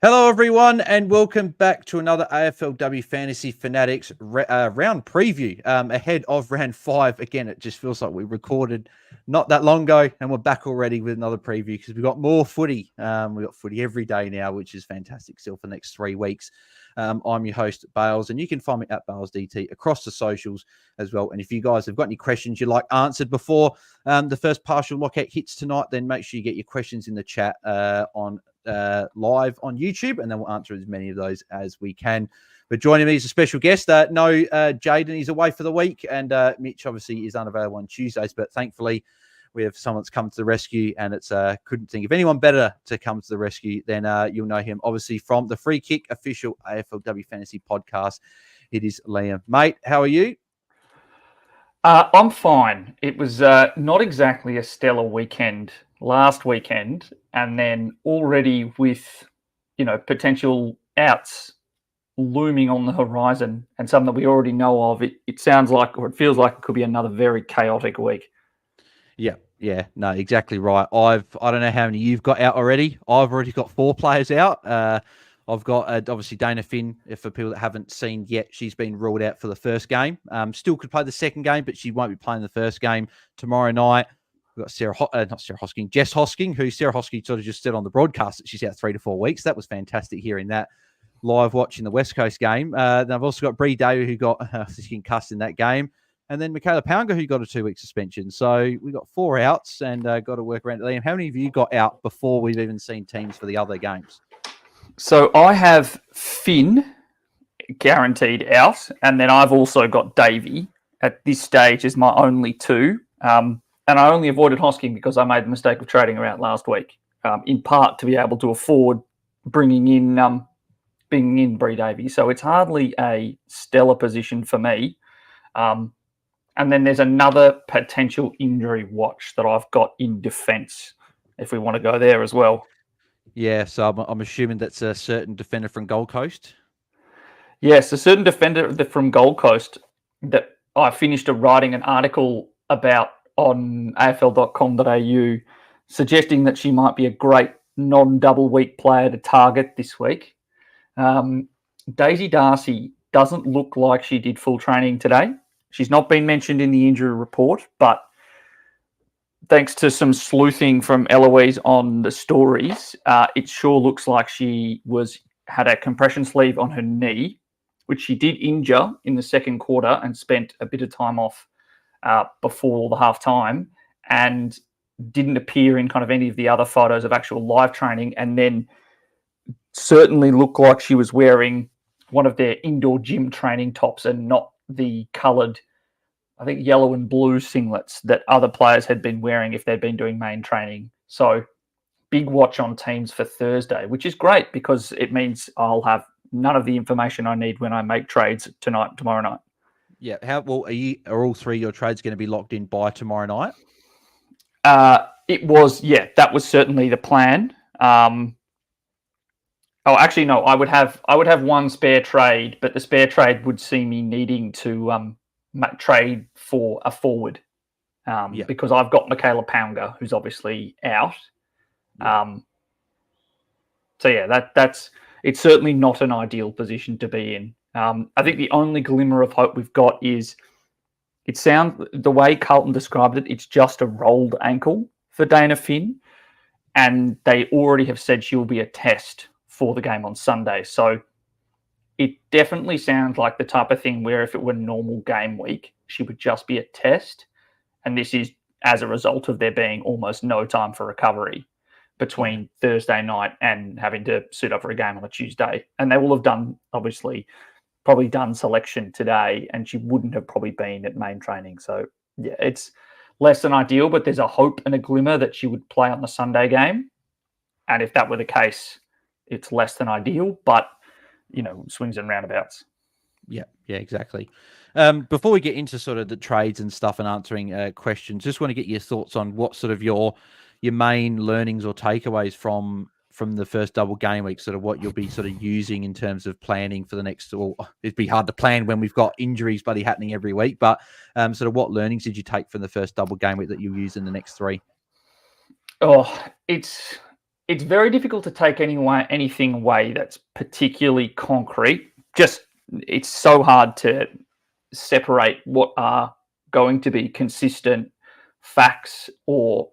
Hello, everyone, and welcome back to another AFLW Fantasy Fanatics round preview ahead of round 5. Again, it just feels like we recorded not that long ago, and we're back already with another preview because we've got more footy. We've got footy every day now, which is fantastic still for the next 3 weeks. I'm your host, Bales, and you can find me at BalesDT across the socials as well. And if you guys have got any questions you'd like answered before the first partial lockout hits tonight, then make sure you get your questions in the chat on live on YouTube, and then we'll answer as many of those as we can. But joining me is a special guest. Jaiden is away for the week, and Mitch obviously is unavailable on Tuesdays, but thankfully we have someone that's come to the rescue, and it's couldn't think of anyone better to come to the rescue than you'll know him obviously from the Free Kick official AFLW Fantasy podcast. It is Liam. Mate, how are you? I'm fine. It was not exactly a stellar weekend last weekend, and then already with, potential outs looming on the horizon and some that we already know of, it sounds like, or it feels like it could be another very chaotic week. Yeah, no, exactly right. I don't know how many you've got out already. I've already got 4 players out. I've got obviously Dana Finn. For people that haven't seen yet, she's been ruled out for the first game. Still could play the second game, but she won't be playing the first game tomorrow night. We've got Jess Hosking, who Sarah Hosking sort of just said on the broadcast that she's out 3 to 4 weeks. That was fantastic hearing that live watching the West Coast game. Then I've also got Bree Daly, who got concussed in that game. And then Michaela Pounga, who got a 2-week suspension. So we got 4 outs and got to work around. Liam, how many of you got out before we've even seen teams for the other games? So I have Finn guaranteed out, and then I've also got Davey at this stage as my only 2. And I only avoided Hosking because I made the mistake of trading her out last week, in part to be able to afford bringing in Bree Davey. So it's hardly a stellar position for me. And then there's another potential injury watch that I've got in defence, if we want to go there as well. Yeah, so I'm assuming that's a certain defender from Gold Coast. Yes, a certain defender from Gold Coast that I finished writing an article about on afl.com.au, suggesting that she might be a great non-double week player to target this week. Daisy Darcy doesn't look like she did full training today. She's not been mentioned in the injury report, but thanks to some sleuthing from Eloise on the stories, it sure looks like she had a compression sleeve on her knee, which she did injure in the second quarter and spent a bit of time off before the half time, and didn't appear in kind of any of the other photos of actual live training, and then certainly looked like she was wearing one of their indoor gym training tops and not the coloured, I think, yellow and blue singlets that other players had been wearing if they'd been doing main training. So big watch on teams for Thursday, which is great because it means I'll have none of the information I need when I make trades tomorrow night. Yeah. Are all 3 of your trades going to be locked in by tomorrow night? That was certainly the plan. No, I would have 1 spare trade, but the spare trade would see me needing to trade for a forward because I've got Michaela Pounga, who's obviously out. It's certainly not an ideal position to be in. I think the only glimmer of hope we've got is the way Carlton described it, it's just a rolled ankle for Dana Finn, and they already have said she will be a test for the game on Sunday. So it definitely sounds like the type of thing where if it were normal game week, she would just be a test. And this is as a result of there being almost no time for recovery between Thursday night and having to suit up for a game on a Tuesday. And they will have probably done selection today, and she wouldn't have probably been at main training. So yeah, it's less than ideal, but there's a hope and a glimmer that she would play on the Sunday game. And if that were the case, it's less than ideal, but swings and roundabouts. Yeah, exactly. Before we get into sort of the trades and stuff and answering questions, just want to get your thoughts on what sort of your main learnings or takeaways from the first double game week, sort of what you'll be sort of using in terms of planning for the next. Well, it'd be hard to plan when we've got injuries bloody happening every week, but sort of what learnings did you take from the first double game week that you'll use in the next 3? Oh, it's it's very difficult to take anything away that's particularly concrete. It's so hard to separate what are going to be consistent facts or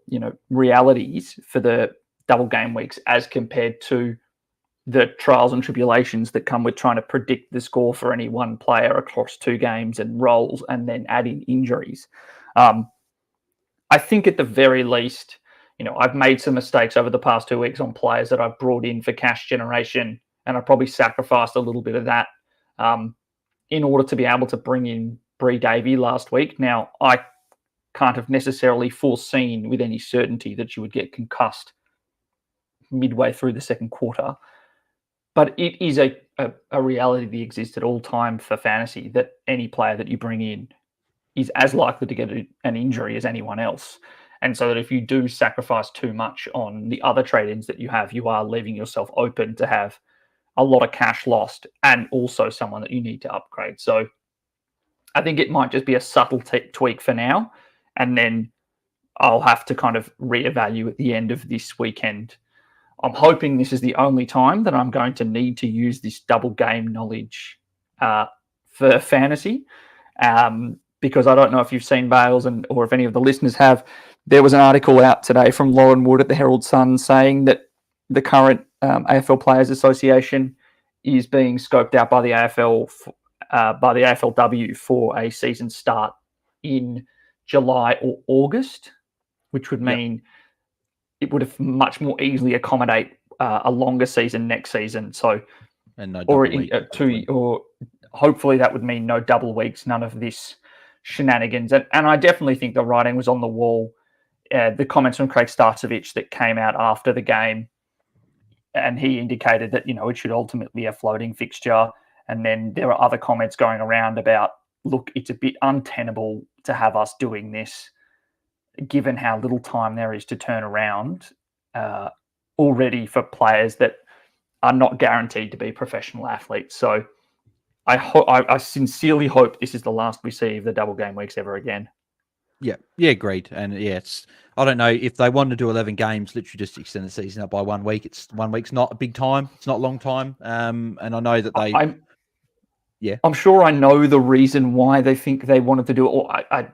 realities for the double game weeks as compared to the trials and tribulations that come with trying to predict the score for any one player across 2 games and roles and then add in injuries. I think at the very least, I've made some mistakes over the past 2 weeks on players that I've brought in for cash generation, and I probably sacrificed a little bit of that in order to be able to bring in Bree Davey last week. Now, I can't have necessarily foreseen with any certainty that she would get concussed midway through the second quarter, but it is a reality that exists at all time for fantasy, that any player that you bring in is as likely to get an injury as anyone else. And so that if you do sacrifice too much on the other trade-ins that you have, you are leaving yourself open to have a lot of cash lost and also someone that you need to upgrade. So I think it might just be a subtle tweak for now, and then I'll have to kind of reevaluate at the end of this weekend. I'm hoping this is the only time that I'm going to need to use this double game knowledge for fantasy, because I don't know if you've seen Bales or if any of the listeners have. There was an article out today from Lauren Wood at the Herald Sun saying that the current AFL Players Association is being scoped out by the AFLW for a season start in July or August, which would mean it would have much more easily accommodate a longer season next season. So, and no or hopefully that would mean no double weeks, none of this shenanigans. And I definitely think the writing was on the wall. The comments from Craig Starcevich that came out after the game, and he indicated that, it should ultimately be a floating fixture. And then there are other comments going around about, look, it's a bit untenable to have us doing this, given how little time there is to turn around already for players that are not guaranteed to be professional athletes. So I sincerely hope this is the last we see of the double game weeks ever again. Yeah, agreed. And I don't know if they want to do 11 games, literally just extend the season up by 1 week. 1 week's not a big time. It's not a long time. And I know that I'm sure I know the reason why they think they wanted to do it. Or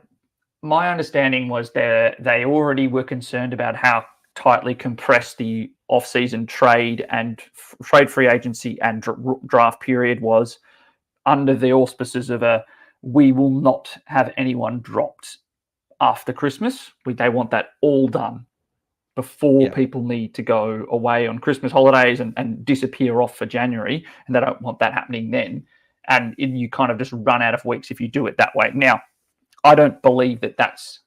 my understanding was they already were concerned about how tightly compressed the off-season trade and trade free agency and draft period was, under the auspices of we will not have anyone dropped after Christmas. They want that all done before people need to go away on Christmas holidays and disappear off for January, and they don't want that happening then. And you kind of just run out of weeks if you do it that way. Now, I don't believe that that's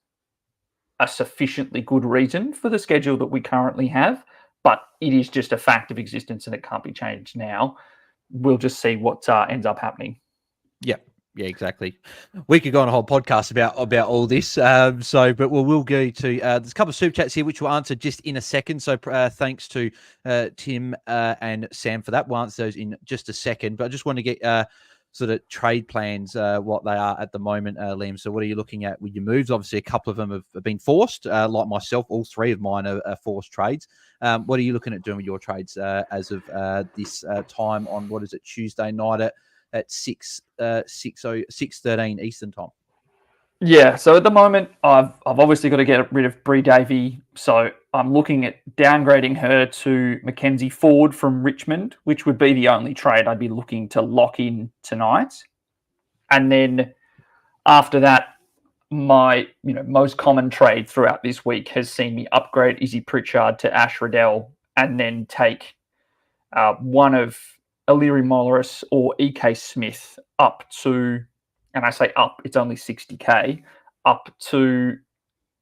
a sufficiently good reason for the schedule that we currently have, but it is just a fact of existence and it can't be changed now. We'll just see what ends up happening. Yeah, exactly. We could go on a whole podcast about all this. But we'll go to there's a couple of super chats here which we'll answer just in a second. So thanks to Tim and Sam for that. We'll answer those in just a second. But I just want to get sort of trade plans, what they are at the moment, Liam. So what are you looking at with your moves? Obviously, a couple of them have been forced. Like myself, all 3 of mine are forced trades. What are you looking at doing with your trades as of this time on, what is it, Tuesday night at 6:13 Eastern time? Yeah, so at the moment, I've obviously got to get rid of Bree Davey. So I'm looking at downgrading her to Mackenzie Ford from Richmond, which would be the only trade I'd be looking to lock in tonight. And then after that, my most common trade throughout this week has seen me upgrade Izzy Pritchard to Ash Riddell, and then take one of Illyri Morris or EK Smith up to, and I say up, it's only 60k, up to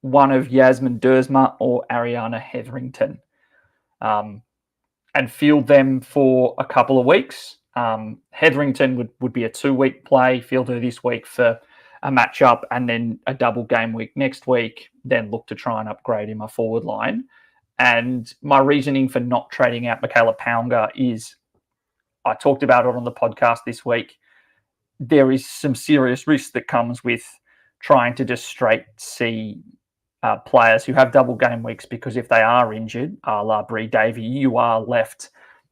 one of Yasmin Dersma or Ariana Hetherington, and field them for a couple of weeks. Hetherington would be a 2-week play, field her this week for a matchup, and then a double game week next week, then look to try and upgrade in my forward line. And my reasoning for not trading out Michaela Pounga is, I talked about it on the podcast this week, there is some serious risk that comes with trying to just straight see players who have double game weeks, because if they are injured, a la Bree Davey, you are left,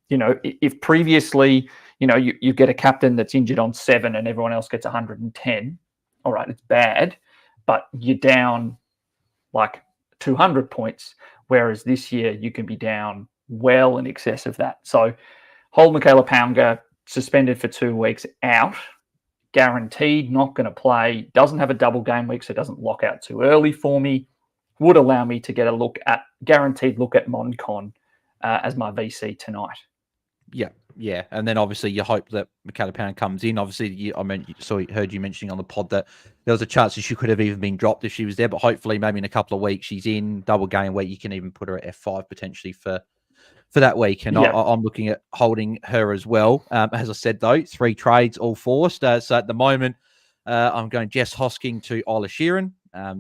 if previously, you get a captain that's injured on 7 and everyone else gets 110, all right, it's bad, but you're down like 200 points, whereas this year you can be down well in excess of that. So hold Michaela Pounga, suspended for 2 weeks, out, guaranteed not going to play, doesn't have a double game week, so doesn't lock out too early for me, would allow me to get a guaranteed look at Moncon as my VC tonight. Yeah. And then obviously you hope that Michaela Pound comes in. Obviously, heard you mentioning on the pod that there was a chance that she could have even been dropped if she was there, but hopefully maybe in a couple of weeks she's in double game week. You can even put her at F5 potentially for that week. And I'm looking at holding her as well. As I said, though, 3 trades, all forced. So at the moment, I'm going Jess Hosking to Isla Sheeran.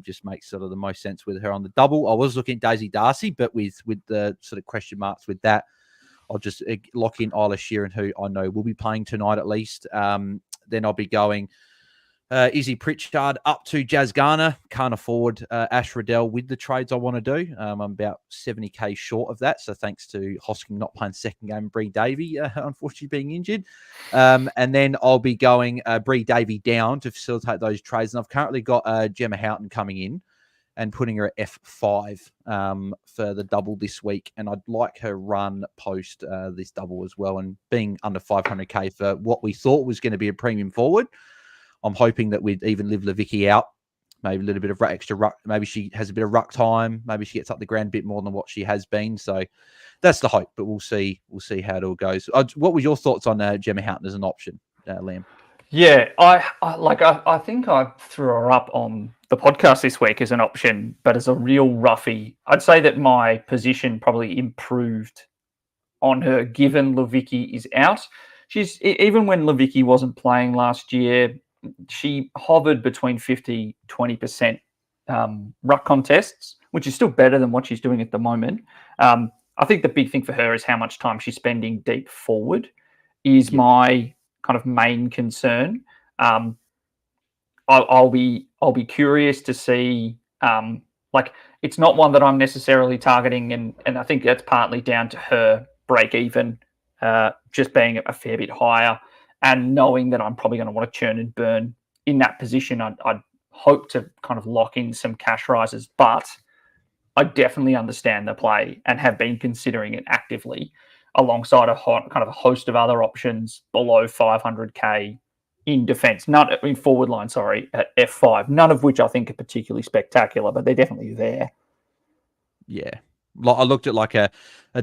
Just makes sort of the most sense with her on the double. I was looking at Daisy Darcy, but with the sort of question marks with that, I'll just lock in Isla Sheeran, who I know will be playing tonight at least. Then I'll be going Izzy Pritchard up to Jazz Garner. Can't afford Ash Riddell with the trades I want to do. I'm about 70k short of that. So thanks to Hosking not playing second game, Bree Davey, unfortunately being injured. And then I'll be going Bree Davey down to facilitate those trades. And I've currently got Gemma Houghton coming in and putting her at F5 for the double this week. And I'd like her run post this double as well. And being under 500k for what we thought was going to be a premium forward, I'm hoping that we'd even live Levicki out, maybe a little bit of extra ruck. Maybe she has a bit of ruck time. Maybe she gets up the ground a bit more than what she has been. So that's the hope, but we'll see. We'll see how it all goes. What were your thoughts on Gemma Houghton as an option, Liam? Yeah, I think I threw her up on the podcast this week as an option, but as a real roughie, I'd say that my position probably improved on her given Levicki is out. She's, even when Levicki wasn't playing last year, she hovered between 50-20% ruck contests, which is still better than what she's doing at the moment. I think the big thing for her is how much time she's spending deep forward is my kind of main concern. I'll be curious to see. It's not one that I'm necessarily targeting, and I think that's partly down to her break even just being a fair bit higher, and knowing that I'm probably going to want to churn and burn in that position. I'd hope to kind of lock in some cash rises, but I definitely understand the play and have been considering it actively alongside a kind of a host of other options below 500k in defence, not in forward line, at F5, none of which I think are particularly spectacular, but they're definitely there. Yeah. I looked at like a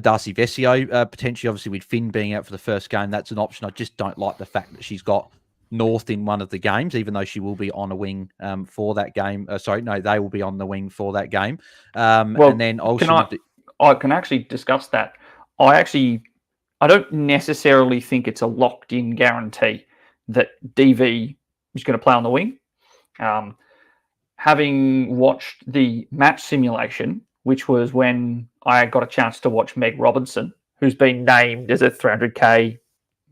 Darcy Vesio, potentially, obviously with Finn being out for the first game. That's an option. I just don't like the fact that she's got North in one of the games, even though she will be on a wing for that game. They will be on the wing for that game. And then also... I can actually discuss that. I don't necessarily think it's a locked-in guarantee that DV is going to play on the wing. Having watched the match simulation, which was when I got a chance to watch Meg Robertson, who's been named as a 300k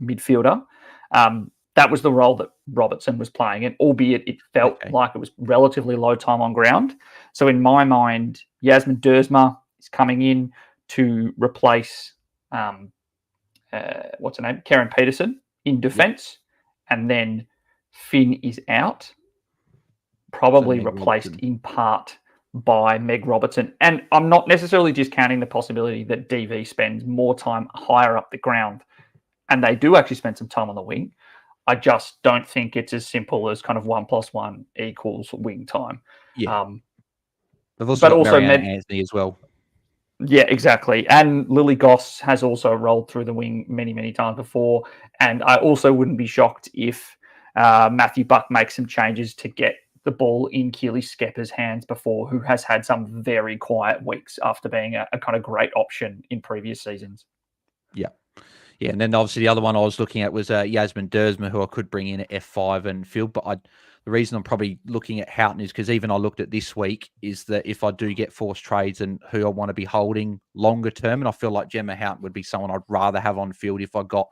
midfielder, that was the role that Robertson was playing, and albeit it felt like it was relatively low time on ground. So in my mind, Yasmin Dersma is coming in to replace what's her name, Karen Peterson in defence, and then Finn is out, probably replaced in part by Meg Robertson. And I'm not necessarily discounting the possibility that DV spends more time higher up the ground, and they do actually spend some time on the wing. I just don't think it's as simple as kind of 1 + 1 = wing time. Yeah. They've also got Marianne Anthony as well. Yeah, exactly. And Lily Goss has also rolled through the wing many, many times before. And I also wouldn't be shocked if Matthew Buck makes some changes to get the ball in Keely Skepper's hands before, who has had some very quiet weeks after being a kind of great option in previous seasons. Yeah. Yeah, and then obviously the other one I was looking at was Yasmin Dersma, who I could bring in at F5 and field. But the reason I'm probably looking at Houghton is because even I looked at this week is that if I do get forced trades and who I want to be holding longer term, and I feel like Gemma Houghton would be someone I'd rather have on field if I got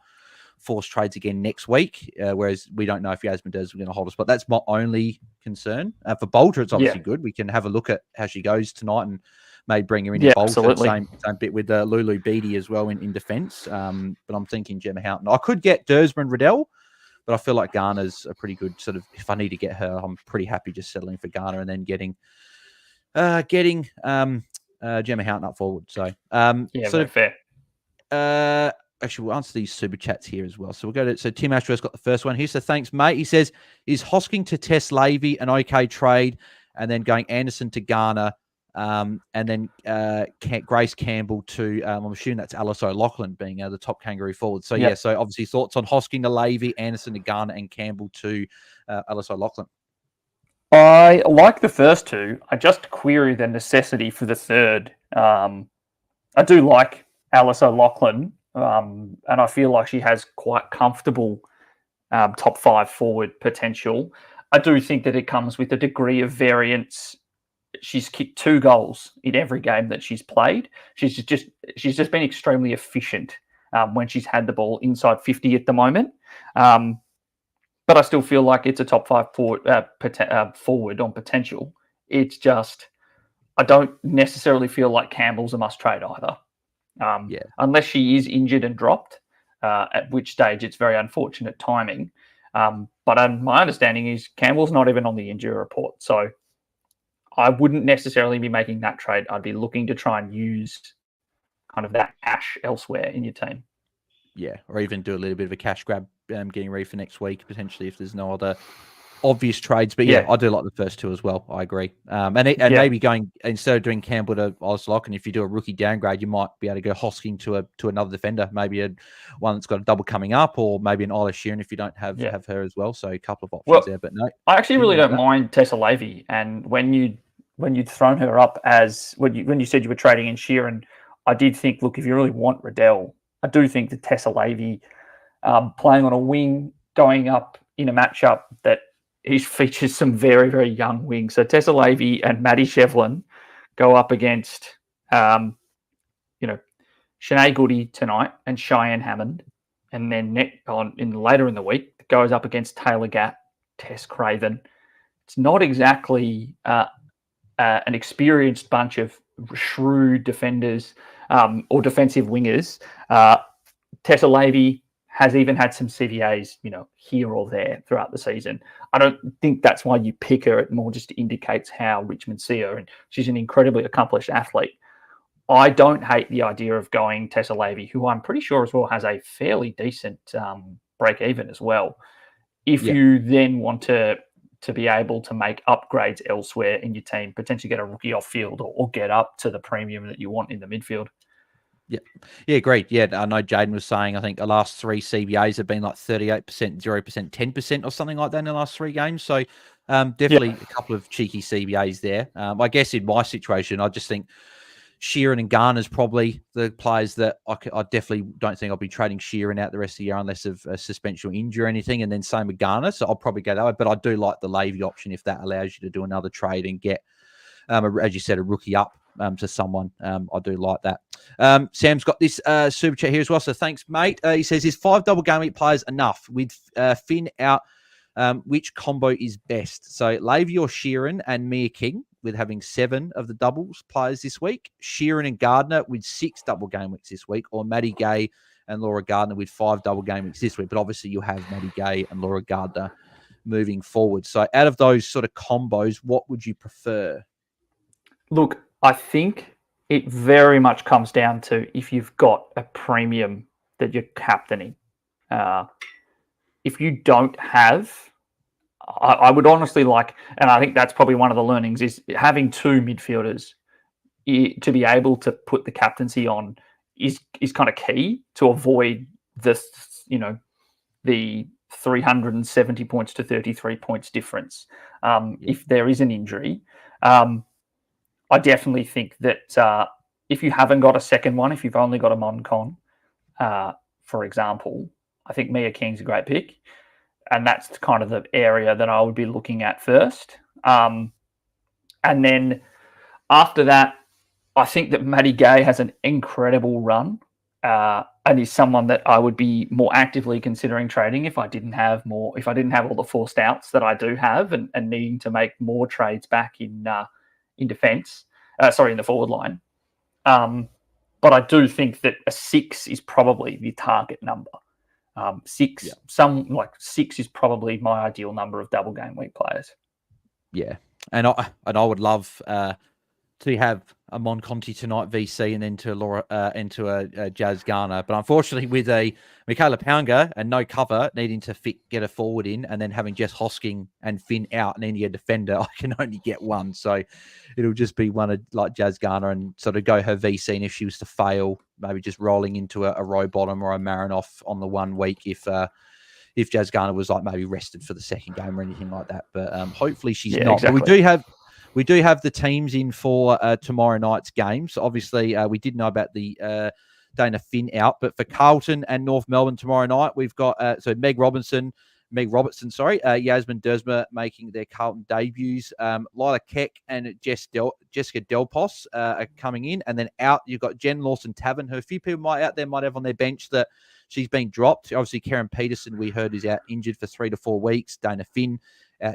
force trades again next week, whereas we don't know if Yasmin Ders is going to hold a spot. That's my only concern. For Bolter, it's obviously good. We can have a look at how she goes tonight and maybe bring her in Bolter. Absolutely. Same bit with Lulu Beattie as well in defence. But I'm thinking Gemma Houghton. I could get Dersma and Riddell, but I feel like Garner's a pretty good sort of, if I need to get her, I'm pretty happy just settling for Garner and then getting Gemma Houghton up forward. So fair. Actually, we'll answer these super chats here as well. So we'll go to, so Tim Ashworth's got the first one. He says, thanks, mate. He says, is Hosking to Tess Lavey an okay trade? And then going Anderson to Garner, and then Grace Campbell to, I'm assuming that's Alice O'Loughlin being the top kangaroo forward. So, so obviously thoughts on Hosking to Lavey, Anderson to Garner, and Campbell to Alice O'Loughlin. I like the first two. I just query the necessity for the third. I do like Alice O'Loughlin, and I feel like she has quite comfortable top 5 forward potential. I do think that it comes with a degree of variance. She's kicked 2 goals in every game that she's played. She's just been extremely efficient when she's had the ball inside 50 at the moment. But I still feel like it's a top 5 forward on potential. It's just, I don't necessarily feel like Campbell's a must trade either. Unless she is injured and dropped, at which stage it's very unfortunate timing. But my understanding is Campbell's not even on the injury report. So I wouldn't necessarily be making that trade. I'd be looking to try and use kind of that cash elsewhere in your team. Yeah, or even do a little bit of a cash grab getting ready for next week, potentially, if there's no other obvious trades. But I do like the first two as well. I agree. Maybe going, instead of doing Campbell to Oslock, and if you do a rookie downgrade, you might be able to go Hosking to another defender, maybe one that's got a double coming up, or maybe an Isla Sheeran if you don't have her as well. So a couple of options there. But no, I actually really don't mind Tessa Lavey. And when you'd thrown her up as when you said you were trading in Sheeran, I did think, look, if you really want Riddell, I do think that Tessa Lavey playing on a wing, going up in a matchup that he features some very, very young wings. So Tessa Lavey and Maddie Shevlin go up against, Shanae Goody tonight and Cheyenne Hammond. And then later in the week, goes up against Taylor Gatt, Tess Craven. It's not exactly an experienced bunch of shrewd defenders or defensive wingers. Tessa Lavey has even had some CVAs, here or there throughout the season. I don't think that's why you pick her. It more just indicates how Richmond see her, and she's an incredibly accomplished athlete. I don't hate the idea of going Tessa Lavey, who I'm pretty sure as well has a fairly decent break even as well. If you then want to be able to make upgrades elsewhere in your team, potentially get a rookie off field or get up to the premium that you want in the midfield. Yeah, great. Yeah, I know Jaiden was saying, I think the last 3 CBAs have been like 38%, 0%, 10% or something like that in the last 3 games. So definitely a couple of cheeky CBAs there. I guess in my situation, I just think Sheeran and Garner's probably the players that I definitely don't think I'll be trading Sheeran out the rest of the year unless of a suspension or injury or anything. And then same with Garner. So I'll probably go that way. But I do like the Lavey option if that allows you to do another trade and get, as you said, a rookie up to someone. I do like that. Sam's got this super chat here as well. So thanks, mate. He says, is 5 double game week players enough? With Finn out, which combo is best? So Lavey or Sheeran and Mia King with having 7 of the doubles players this week. Sheeran and Gardner with 6 double game weeks this week, or Maddie Gay and Laura Gardner with 5 double game weeks this week. But obviously you have Maddie Gay and Laura Gardner moving forward. So out of those sort of combos, what would you prefer? Look, I think it very much comes down to if you've got a premium that you're captaining. If you don't have, I would honestly like, and I think that's probably one of the learnings, is having 2 midfielders to be able to put the captaincy on is kind of key to avoid the 370 points to 33 points difference if there is an injury. I definitely think that if you haven't got a second one, if you've only got a Moncon, for example, I think Mia King's a great pick. And that's kind of the area that I would be looking at first. And then after that, I think that Maddie Gay has an incredible run. and is someone that I would be more actively considering trading if I didn't have all the forced outs that I do have, and needing to make more trades back in defence. In the forward line. But I do think that a 6 is probably the target number. 6 is probably my ideal number of double game week players. Yeah, and I would love to have a Mon Conti tonight VC and then to a Jazz Garner, but unfortunately with a Michaela Pounger and no cover, needing to get a forward in, and then having Jess Hosking and Finn out and any defender, I can only get one. So it'll just be one of like Jazz Garner and sort of go her VC, and if she was to fail, maybe just rolling into a row bottom or a Marinoff on the 1 week if Jazz Garner was like maybe rested for the second game or anything like that. But hopefully she's not. Exactly. But we do have the teams in for tomorrow night's game. So obviously we did know about the Dana Finn out, but for Carlton and North Melbourne tomorrow night, we've got Meg Robertson, Yasmin Dersma making their Carlton debuts. Lila Keck and Jessica Delpos are coming in, and then out you've got Jen Lawson-Tavern, who a few people might have on their bench that she's been dropped. Obviously, Karen Peterson, we heard, is out injured for 3 to 4 weeks. Dana Finn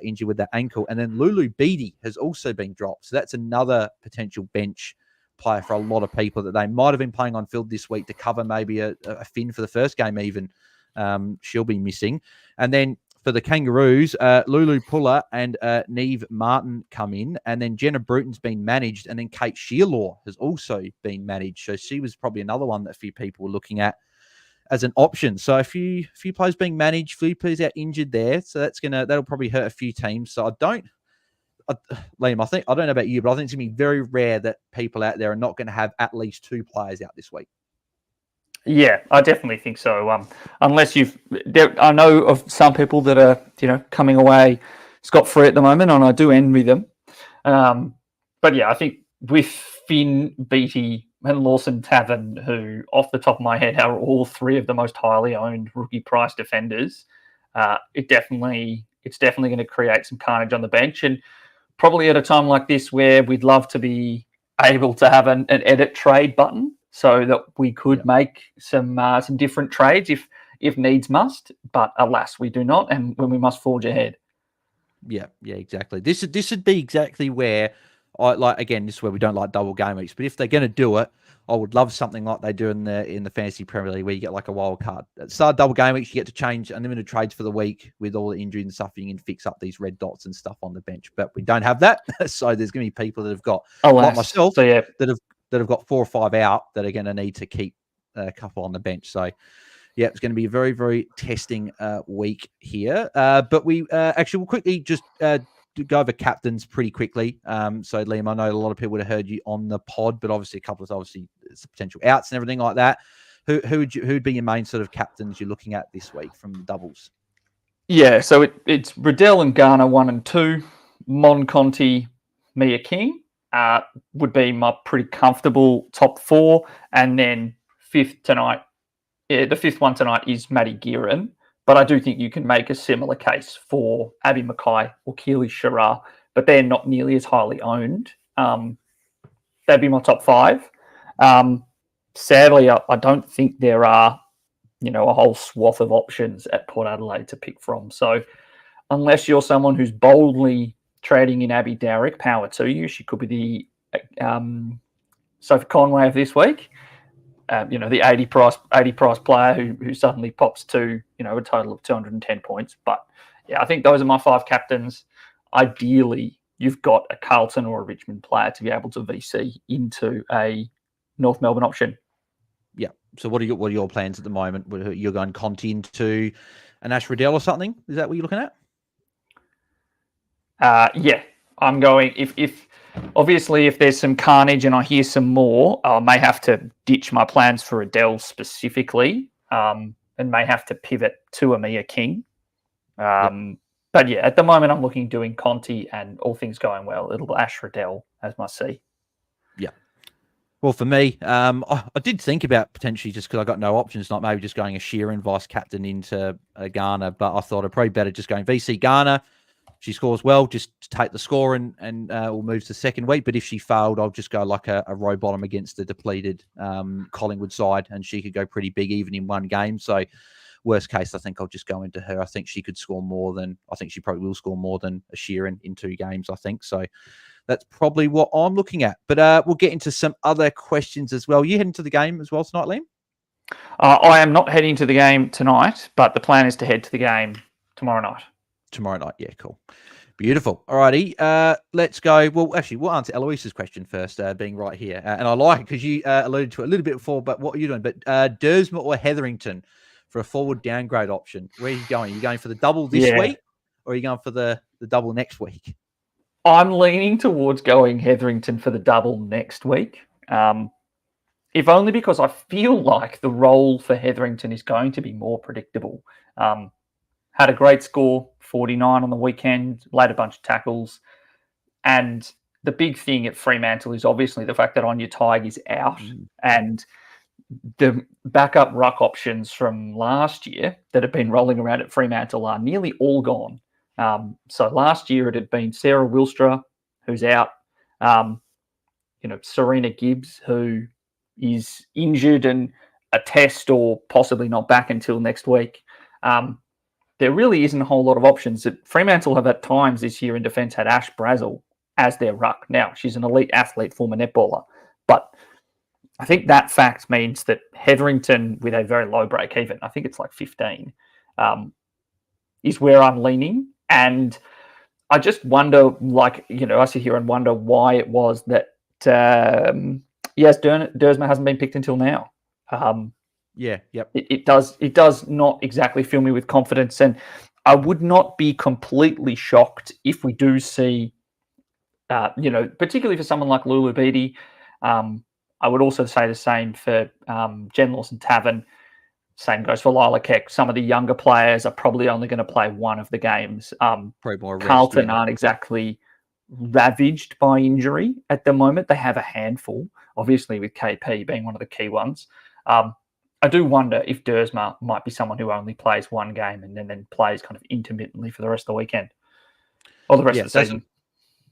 injured with that ankle. And then Lulu Beattie has also been dropped. So that's another potential bench player for a lot of people that they might have been playing on field this week to cover maybe a Finn for the first game even. She'll be missing. And then for the Kangaroos, Lulu Puller and Neve Martin come in. And then Jenna Bruton's been managed. And then Kate Shearlaw has also been managed. So she was probably another one that a few people were looking at as an option. So a few players being managed, few players out injured there. So that'll probably hurt a few teams. So Liam, I don't know about you, but I think it's going to be very rare that people out there are not going to have at least 2 players out this week. Yeah, I definitely think so. Unless I know of some people that are, coming away scot-free at the moment, and I do envy them. But yeah, I think with Finn, Beattie, and Lawson Tavern, who off the top of my head are all 3 of the most highly owned rookie price defenders, it's definitely going to create some carnage on the bench, and probably at a time like this where we'd love to be able to have an edit trade button so that we could make some different trades if needs must, but alas, we do not, and when we must forge ahead. Yeah, exactly. This would be exactly where this is where we don't like double game weeks, but if they're going to do it, I would love something like they do in the Fantasy Premier League, where you get like a wild card. At the start of double game weeks, you get to change unlimited trades for the week with all the injuries and stuff. You can fix up these red dots and stuff on the bench, but we don't have that. So there's going to be people that have got, like myself, that have got 4 or 5 out that are going to need to keep a couple on the bench. So yeah, it's going to be a very, very testing week here. But we actually will quickly just go over captains pretty quickly. So Liam, I know a lot of people would have heard you on the pod, but obviously a couple of potential outs and everything like that. Who'd be your main sort of captains you're looking at this week from the doubles? Yeah, so it's Riddell and Garner 1 and 2, Mon Conti, Mia King would be my pretty comfortable top 4, and then fifth tonight. Yeah, the 5th one tonight is Maddie Gearin, but I do think you can make a similar case for Abby Mackay or Keely Shara, but they're not nearly as highly owned. That'd be my top 5. Sadly, I don't think there are, a whole swath of options at Port Adelaide to pick from. So unless you're someone who's boldly trading in Abby Dowrick, power to you. She could be the Sophie Conway of this week. The 80 price player who suddenly pops to, a total of 210 points. But yeah, I think those are my 5 captains. Ideally, you've got a Carlton or a Richmond player to be able to VC into a North Melbourne option. Yeah. So what are your plans at the moment? You're going Conti into an Ash Riddell or something? Is that what you're looking at? Yeah, I'm going if obviously, if there's some carnage and I hear some more, I may have to ditch my plans for Adele specifically, and may have to pivot to a Mia King. But yeah, at the moment, I'm doing Conti, and all things going well, it'll Ash Riddell as my C. Yeah. Well, for me, I did think about potentially, just because I got no options, not maybe just going a Sheeran vice captain into Garner, but I thought I'd probably better just going VC Garner, she scores well, just take the score and we'll move to the second week. But if she failed, I'll just go like a row bottom against the depleted Collingwood side, and she could go pretty big even in one game. So worst case, I think I'll just go into her. I think she could score more than, I think she probably will score more than a Sheeran in 2 games, I think. So that's probably what I'm looking at. But we'll get into some other questions as well. You heading to the game as well tonight, Liam? I am not heading to the game tonight, but the plan is to head to the game tomorrow night. Tomorrow night, yeah, cool. Beautiful. All righty, let's go. Well, actually, we'll answer Eloise's question first, being right here. And I like it because you alluded to it a little bit before, but what are you doing? But Dersma or Hetherington for a forward downgrade option? Where are you going? Are you going for the double this week, or are you going for the double next week? I'm leaning towards going Hetherington for the double next week. If only because I feel like the role for Hetherington is going to be more predictable. Had a great score, 49 on the weekend, laid a bunch of tackles. And the big thing at Fremantle is obviously the fact that Anya Tighe is out. And the backup ruck options from last year that have been rolling around at Fremantle are nearly all gone. So last year it had been Sarah Wilstra, who's out. Serena Gibbs, who is injured and a test or possibly not back until next week. There really isn't a whole lot of options. Fremantle have at times this year in defence had Ash Brazel as their ruck. Now, she's an elite athlete, former netballer. But I think that fact means that Hetherington, with a very low break even, I think it's like 15, is where I'm leaning. And I just wonder, I sit here and wonder why it was that, Dersma hasn't been picked until now. It does not exactly fill me with confidence, and I would not be completely shocked if we do see, particularly for someone like Lulu Beattie. I would also say the same for Jen Lawson-Tavern. Same goes for Lila Keck. Some of the younger players are probably only going to play one of the games. Carlton aren't exactly ravaged by injury at the moment. They have a handful, obviously with KP being one of the key ones. I do wonder if Dersma might be someone who only plays one game and then plays kind of intermittently for the rest of the weekend or the rest of the season.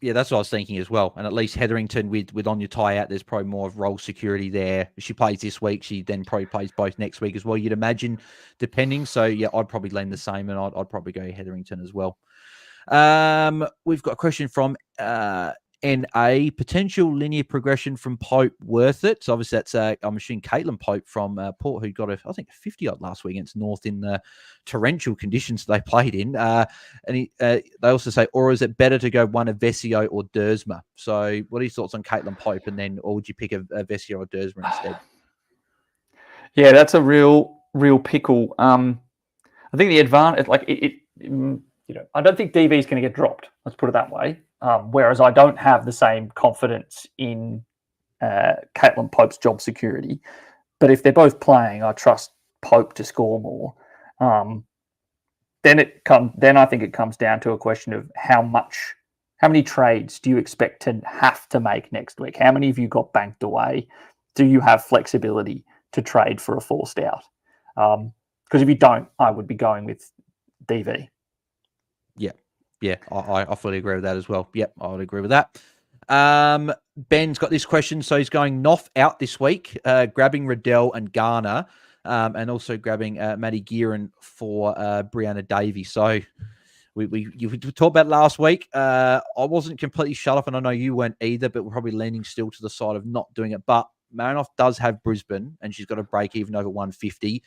That's what I was thinking as well. And at least Hetherington with Anya Tighe out, there's probably more of role security there. If she plays this week, she then probably plays both next week as well, you'd imagine, depending. So, I'd probably lean the same, and I'd probably go Hetherington as well. We've got a question from NA. Potential linear progression from Pope worth it? So obviously that's I'm assuming Caitlin Pope from Port, who got I think 50-odd last week against North in the torrential conditions they played in. And they also say, or is it better to go one of Vesio or Dersma? So what are your thoughts on Caitlin Pope, or would you pick a Vesio or Dersma instead? Yeah, that's a real pickle. I think the advantage, I don't think DV is going to get dropped. Let's put it that way. Whereas I don't have the same confidence in Caitlin Pope's job security. But if they're both playing, I trust Pope to score more. Then I think it comes down to a question of how many trades do you expect to have to make next week? How many have you got banked away? Do you have flexibility to trade for a forced out? Because if you don't, I would be going with DV. Yeah, I fully agree with that as well. Yep, I would agree with that. Ben's got this question. So he's going Noff out this week, grabbing Riddell and Garner, and also grabbing Maddie Gearan for Brianna Davey. So you talked about last week. I wasn't completely shut off, and I know you weren't either, but we're probably leaning still to the side of not doing it. But Marinoff does have Brisbane, and she's got a break even over 150.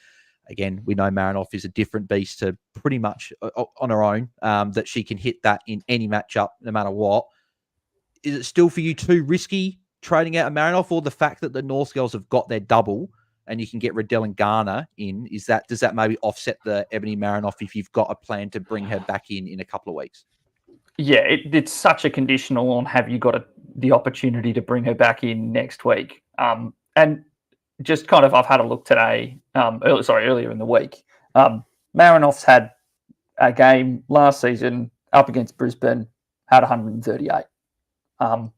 Again, we know Marinoff is a different beast to pretty much on her own, that she can hit that in any matchup, no matter what. Is it still for you too risky trading out a Marinoff, or the fact that the North Girls have got their double and you can get Riddell and Garner in? Does that maybe offset the Ebony Marinoff if you've got a plan to bring her back in a couple of weeks? Yeah, it's such a conditional on have you got the opportunity to bring her back in next week. And just kind of, I've had a look today, earlier in the week. Marinoff's had a game last season up against Brisbane, had 138. And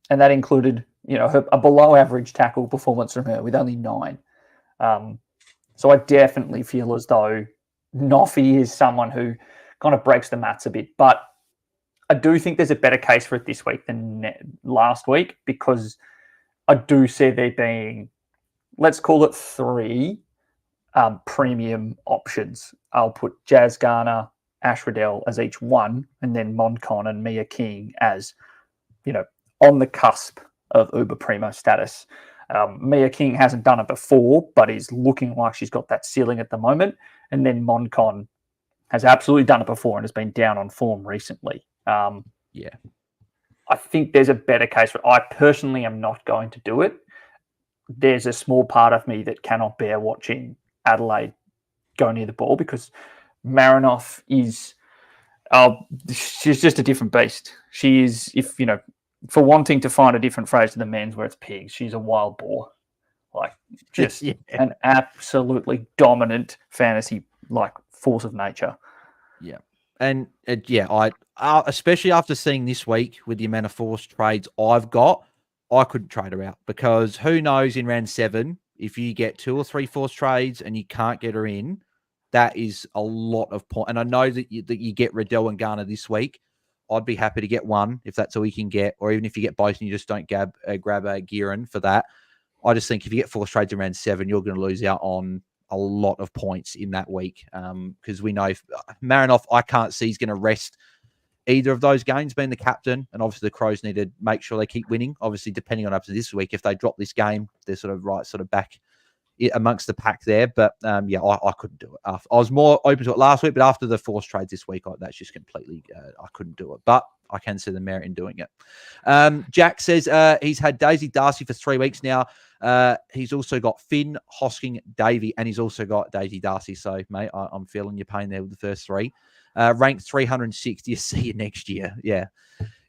that included, a below average tackle performance from her with only 9. So I definitely feel as though Noffy is someone who kind of breaks the mats a bit. But I do think there's a better case for it this week than last week, because I do see there being, let's call it 3 premium options. I'll put Jazz Garner, Ash Riddell as each one, and then Moncon and Mia King as, on the cusp of Uber Primo status. Mia King hasn't done it before, but is looking like she's got that ceiling at the moment. And then Moncon has absolutely done it before and has been down on form recently. I think there's a better case for it. I personally am not going to do it. There's a small part of me that cannot bear watching Adelaide go near the ball, because Marinoff is, she's just a different beast. She is, for wanting to find a different phrase to the men's where it's pigs, she's a wild boar. Like, just an absolutely dominant fantasy, force of nature. Yeah. And I especially after seeing this week with the amount of forced trades I've got, I couldn't trade her out, because who knows in round 7, if you get 2 or 3 forced trades and you can't get her in, that is a lot of points. And I know that you get Riddell and Garner this week. I'd be happy to get one if that's all you can get, or even if you get both and you just don't grab a Gearin for that. I just think if you get forced trades in round 7, you're going to lose out on a lot of points in that week, because we know Marinoff, I can't see he's going to rest either of those games, being the captain, and obviously the Crows need to make sure they keep winning. Obviously, depending on up to this week, if they drop this game, they're sort of back amongst the pack there. But I couldn't do it. I was more open to it last week, but after the forced trades this week, that's just completely, I couldn't do it. But I can see the merit in doing it. Jack says he's had Daisy Darcy for 3 weeks now. He's also got Finn, Hosking, Davey, and he's also got Daisy Darcy. So, mate, I'm feeling your pain there with the first 3. Ranked 360, see you next year. Yeah.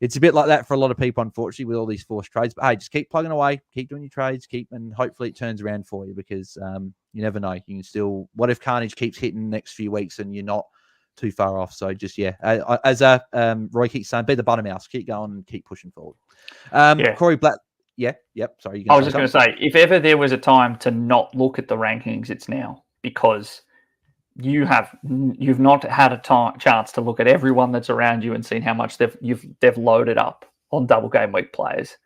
It's a bit like that for a lot of people, unfortunately, with all these forced trades. But hey, just keep plugging away, keep doing your trades, and hopefully it turns around for you, because you never know. You can still, what if Carnage keeps hitting the next few weeks and you're not too far off? So just, as Roy keeps saying, be the buttermouse, keep going and keep pushing forward. Corey Black. Sorry. I was just going to say, if ever there was a time to not look at the rankings, it's now, because you've not had a chance to look at everyone that's around you and seen how much they've loaded up on double game week players.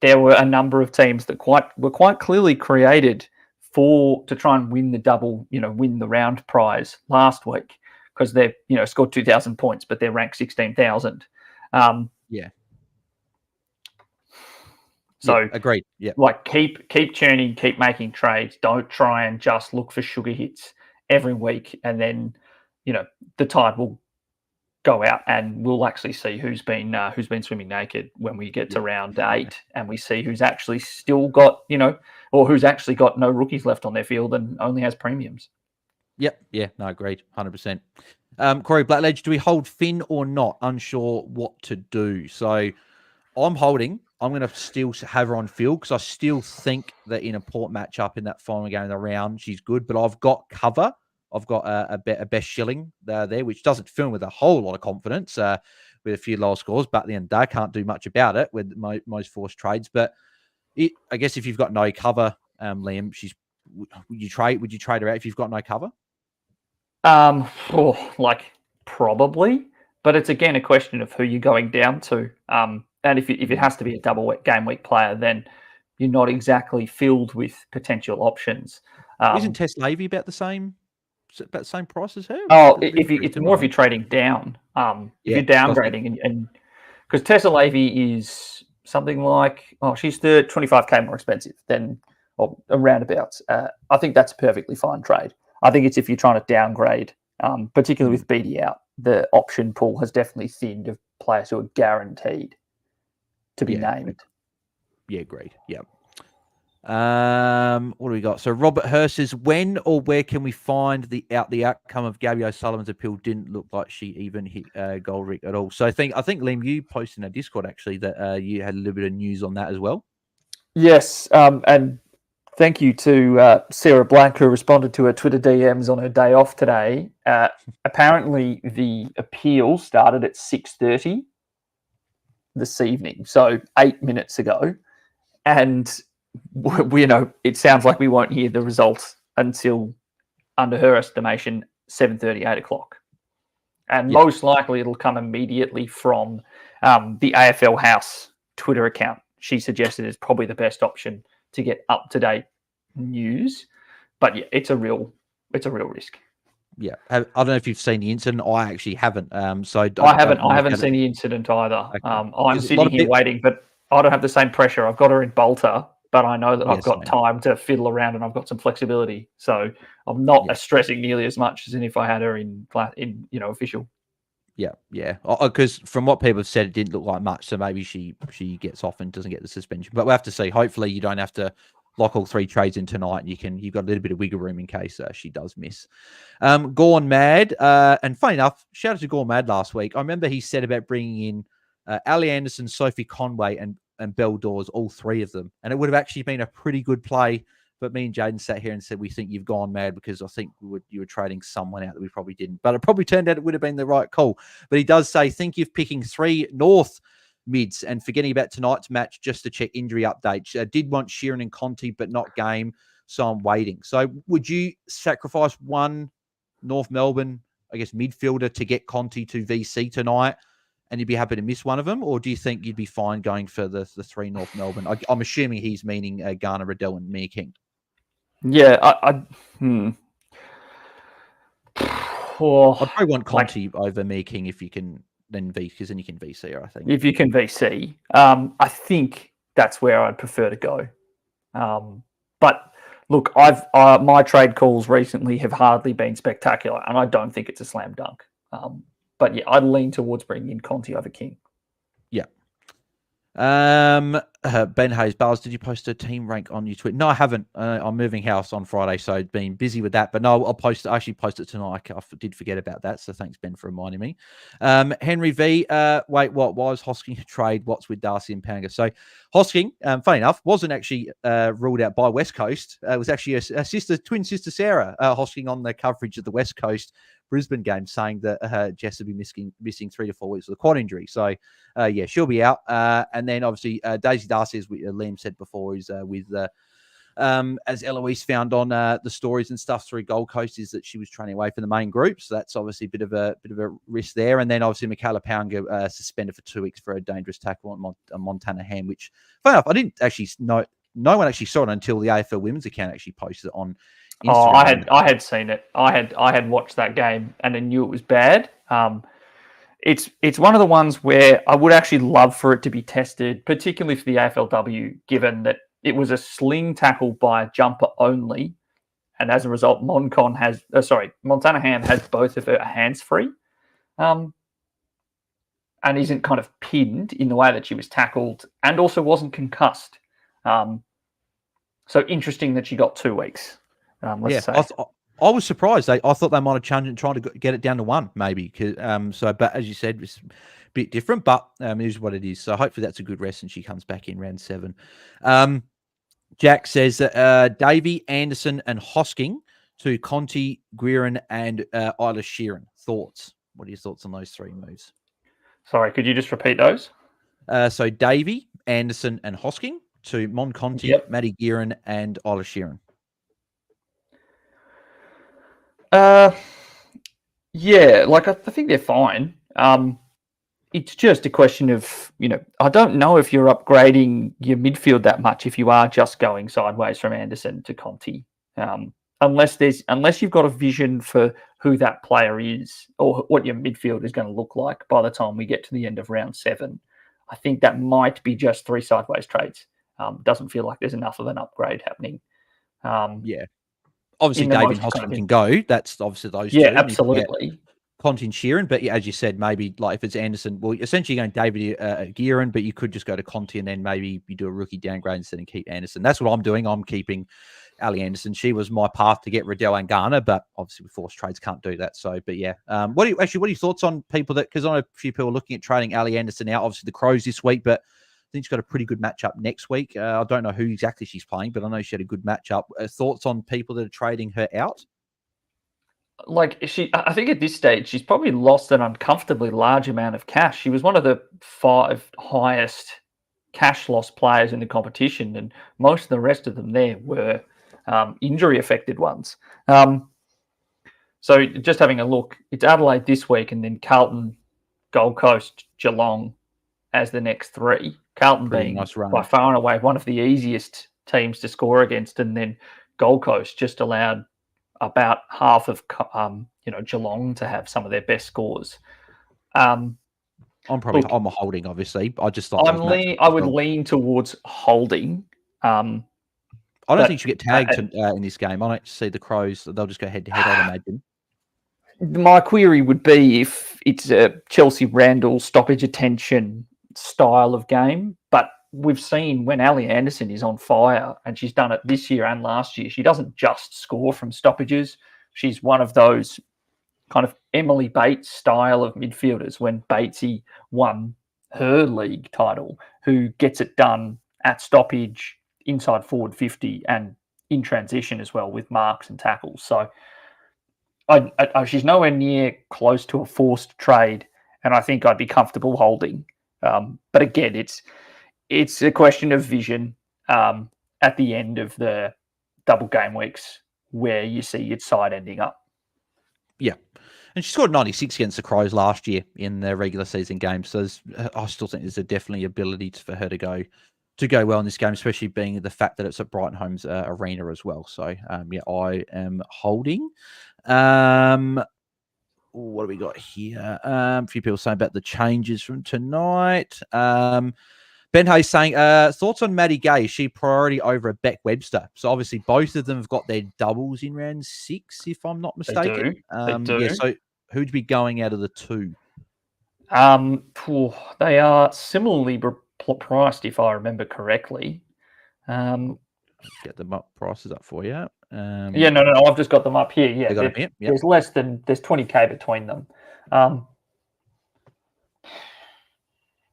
There were a number of teams that were quite clearly created to try and win the double, win the round prize last week, because they've scored 2,000 points, but they're ranked 16,000. So agreed. Yeah, keep churning, keep making trades. Don't try and just look for sugar hits every week, and then the tide will go out, and we'll actually see who's been swimming naked when we get to round 8, and we see who's actually still got or who's actually got no rookies left on their field and only has premiums. Yep. Yeah. No, agreed. 100%. Corey Blackledge, do we hold Finn or not? Unsure what to do. So I'm holding. I'm going to still have her on field, because I still think that in a Port matchup in that final game of the round, she's good. But I've got cover. I've got a best shilling there, which doesn't fill with a whole lot of confidence with a few low scores. But at the end of the day, I can't do much about it with most forced trades. But I guess if you've got no cover, Liam, would you trade her out if you've got no cover? Probably. But it's again a question of who you're going down to. And if it has to be a double game week player, then you're not exactly filled with potential options. Isn't Tess Lavey about the same price as her? Oh, it's more if you're trading down. If you're downgrading, and because Tessa Lavey is something like, she's the 25k more expensive than around about. I think that's a perfectly fine trade. I think it's if you're trying to downgrade, particularly with BD out, the option pool has definitely thinned of players who are guaranteed to be named. Yeah, great. Yeah. What do we got? So Robert Hurst says, when or where can we find the outcome of Gabby O'Sullivan's appeal? Didn't look like she even hit Goldrick at all. So I think Liam, you posted in our Discord actually that you had a little bit of news on that as well. Yes, and thank you to Sarah Blank, who responded to her Twitter DMs on her day off today. Apparently, the appeal started at 6:30 this evening, so 8 minutes ago, and it sounds like we won't hear the results until, under her estimation, 7:30, 8 o'clock. And Yeah. most likely it'll come immediately from the AFL House Twitter account. She suggested it's probably the best option to get up-to-date news. But yeah, it's a real risk. Yeah, I don't know if you've seen the incident. I actually haven't. So I haven't seen the incident either. Okay. I'm sitting here waiting, but I don't have the same pressure. I've got her in Bolter, but I know that I've got time to fiddle around and I've got some flexibility. So I'm not stressing nearly as much as if I had her in official. Yeah. Because from what people have said, it didn't look like much. So maybe she gets off and doesn't get the suspension. But we'll have to see. Hopefully, you don't have to lock all 3 trades in tonight. And you've got a little bit of wiggle room in case she does miss. Gone Mad. And funny enough, shout out to Gone Mad last week. I remember he said about bringing in Ali Anderson, Sophie Conway, and Belle Dawes, all 3 of them. And it would have actually been a pretty good play. But me and Jaiden sat here and said, we think you've gone mad because I think you were trading someone out that we probably didn't. But it probably turned out it would have been the right call. But he does say, think you're picking 3 North mids and forgetting about tonight's match just to check injury updates. Did want Sheeran and Conti, but not game. So I'm waiting. So would you sacrifice one North Melbourne, I guess, midfielder to get Conti to VC tonight? And you'd be happy to miss one of them? Or do you think you'd be fine going for the 3 North Melbourne? I'm assuming he's meaning Garner, Riddell, and Mia King. Yeah, I'd probably want Conti over Mia King if you can then because then you can VC her, I think. If you can VC. I think that's where I'd prefer to go. But look, my trade calls recently have hardly been spectacular, and I don't think it's a slam dunk. But yeah, I'd lean towards bringing in Conti over King. Yeah. Ben Hayes, Bars, did you post a team rank on your Twitter? No, I haven't. I'm moving house on Friday, so been busy with that. But no, I actually post it tonight. I did forget about that, so thanks, Ben, for reminding me. Henry V, wait, what? Why was Hosking a trade? What's with Darcy and Panga? So Hosking, funny enough, wasn't actually ruled out by West Coast. It was actually a twin sister Sarah Hosking on the coverage of the West Coast Brisbane game, saying that Jess will be missing 3 to 4 weeks with a quad injury. So, yeah, she'll be out. And then, obviously, Daisy Darcy, as Liam said before, is with, as Eloise found on the stories and stuff through Gold Coast, is that she was training away from the main group. So that's obviously a bit of a risk there. And then, obviously, Michaela Pounger suspended for 2 weeks for a dangerous tackle on Montana Ham, which, funny enough, I didn't actually know. No one actually saw it until the AFL women's account actually posted it on Instagram. I had seen it. I had watched that game and I knew it was bad. It's one of the ones where I would actually love for it to be tested, particularly for the AFLW, given that it was a sling tackle by a jumper only, and as a result, Montana Ham has both of her hands free, and isn't kind of pinned in the way that she was tackled, and also wasn't concussed. So interesting that she got 2 weeks. Let's say. I was surprised. I thought they might have changed it and tried to get it down to 1, maybe. But as you said, it's a bit different, but it is what it is. So hopefully that's a good rest and she comes back in round 7. Jack says that Davey, Anderson, and Hosking to Conti, Guerin, and Isla Sheeran. Thoughts? What are your thoughts on those 3 moves? Sorry, could you just repeat those? So Davey, Anderson, and Hosking to Mon Conti, Maddie Guerin, and Isla Sheeran. Yeah, I think they're fine. It's just a question of, I don't know if you're upgrading your midfield that much if you are just going sideways from Anderson to Conti. Unless you've got a vision for who that player is or what your midfield is going to look like by the time we get to the end of round 7. I think that might be just 3 sideways trades. Doesn't feel like there's enough of an upgrade happening. Yeah. Obviously, Dave and Hosking can go. That's obviously those 2. Yeah, absolutely. Conti and Sheeran, but as you said, maybe if it's Anderson, well, essentially you're going David Guerin, but you could just go to Conti and then maybe you do a rookie downgrade instead and keep Anderson. That's what I'm doing. I'm keeping Ali Anderson. She was my path to get Riddell and Garner, but obviously with forced trades can't do that. So, but yeah, what are your thoughts on people because I know a few people are looking at trading Ali Anderson out. Obviously the Crows this week, but I think she's got a pretty good matchup next week. I don't know who exactly she's playing, but I know she had a good matchup. Thoughts on people that are trading her out? I think at this stage, she's probably lost an uncomfortably large amount of cash. She was one of the 5 highest cash loss players in the competition, and most of the rest of them there were injury affected ones. So just having a look, it's Adelaide this week and then Carlton, Gold Coast, Geelong as the next three. Carlton Pretty being nice run. by far and away one of the easiest teams to score against, and then Gold Coast just allowed about half of Geelong to have some of their best scores. I'm holding, obviously. I just thought I would lean towards holding. I don't think she'll get tagged in this game. I don't see the Crows. They'll just go head to head, I'd imagine. My query would be if it's a Chelsea Randall stoppage attention style of game, but we've seen when Ali Anderson is on fire, and she's done it this year and last year, she doesn't just score from stoppages. She's one of those kind of Emily Bates style of midfielders when Batesy won her league title, who gets it done at stoppage, inside forward 50, and in transition as well with marks and tackles. So she's nowhere near close to a forced trade, and I think I'd be comfortable holding. But again, it's a question of vision at the end of the double game weeks where you see your side ending up. Yeah. And she scored 96 against the Crows last year in the regular season game. So I still think there's definitely ability for her to go well in this game, especially being the fact that it's at Brighton Home's arena as well. So, I am holding. What do we got here? A few people saying about the changes from tonight. Ben Hayes saying, thoughts on Maddie Gay? Is she priority over a Beck Webster? So obviously both of them have got their doubles in round 6, if I'm not mistaken. They do. Yeah, so who'd be going out of the two? They are similarly priced, if I remember correctly. Get the prices up for you. No, I've just got them up here. Yeah, Yep. There's 20k between them.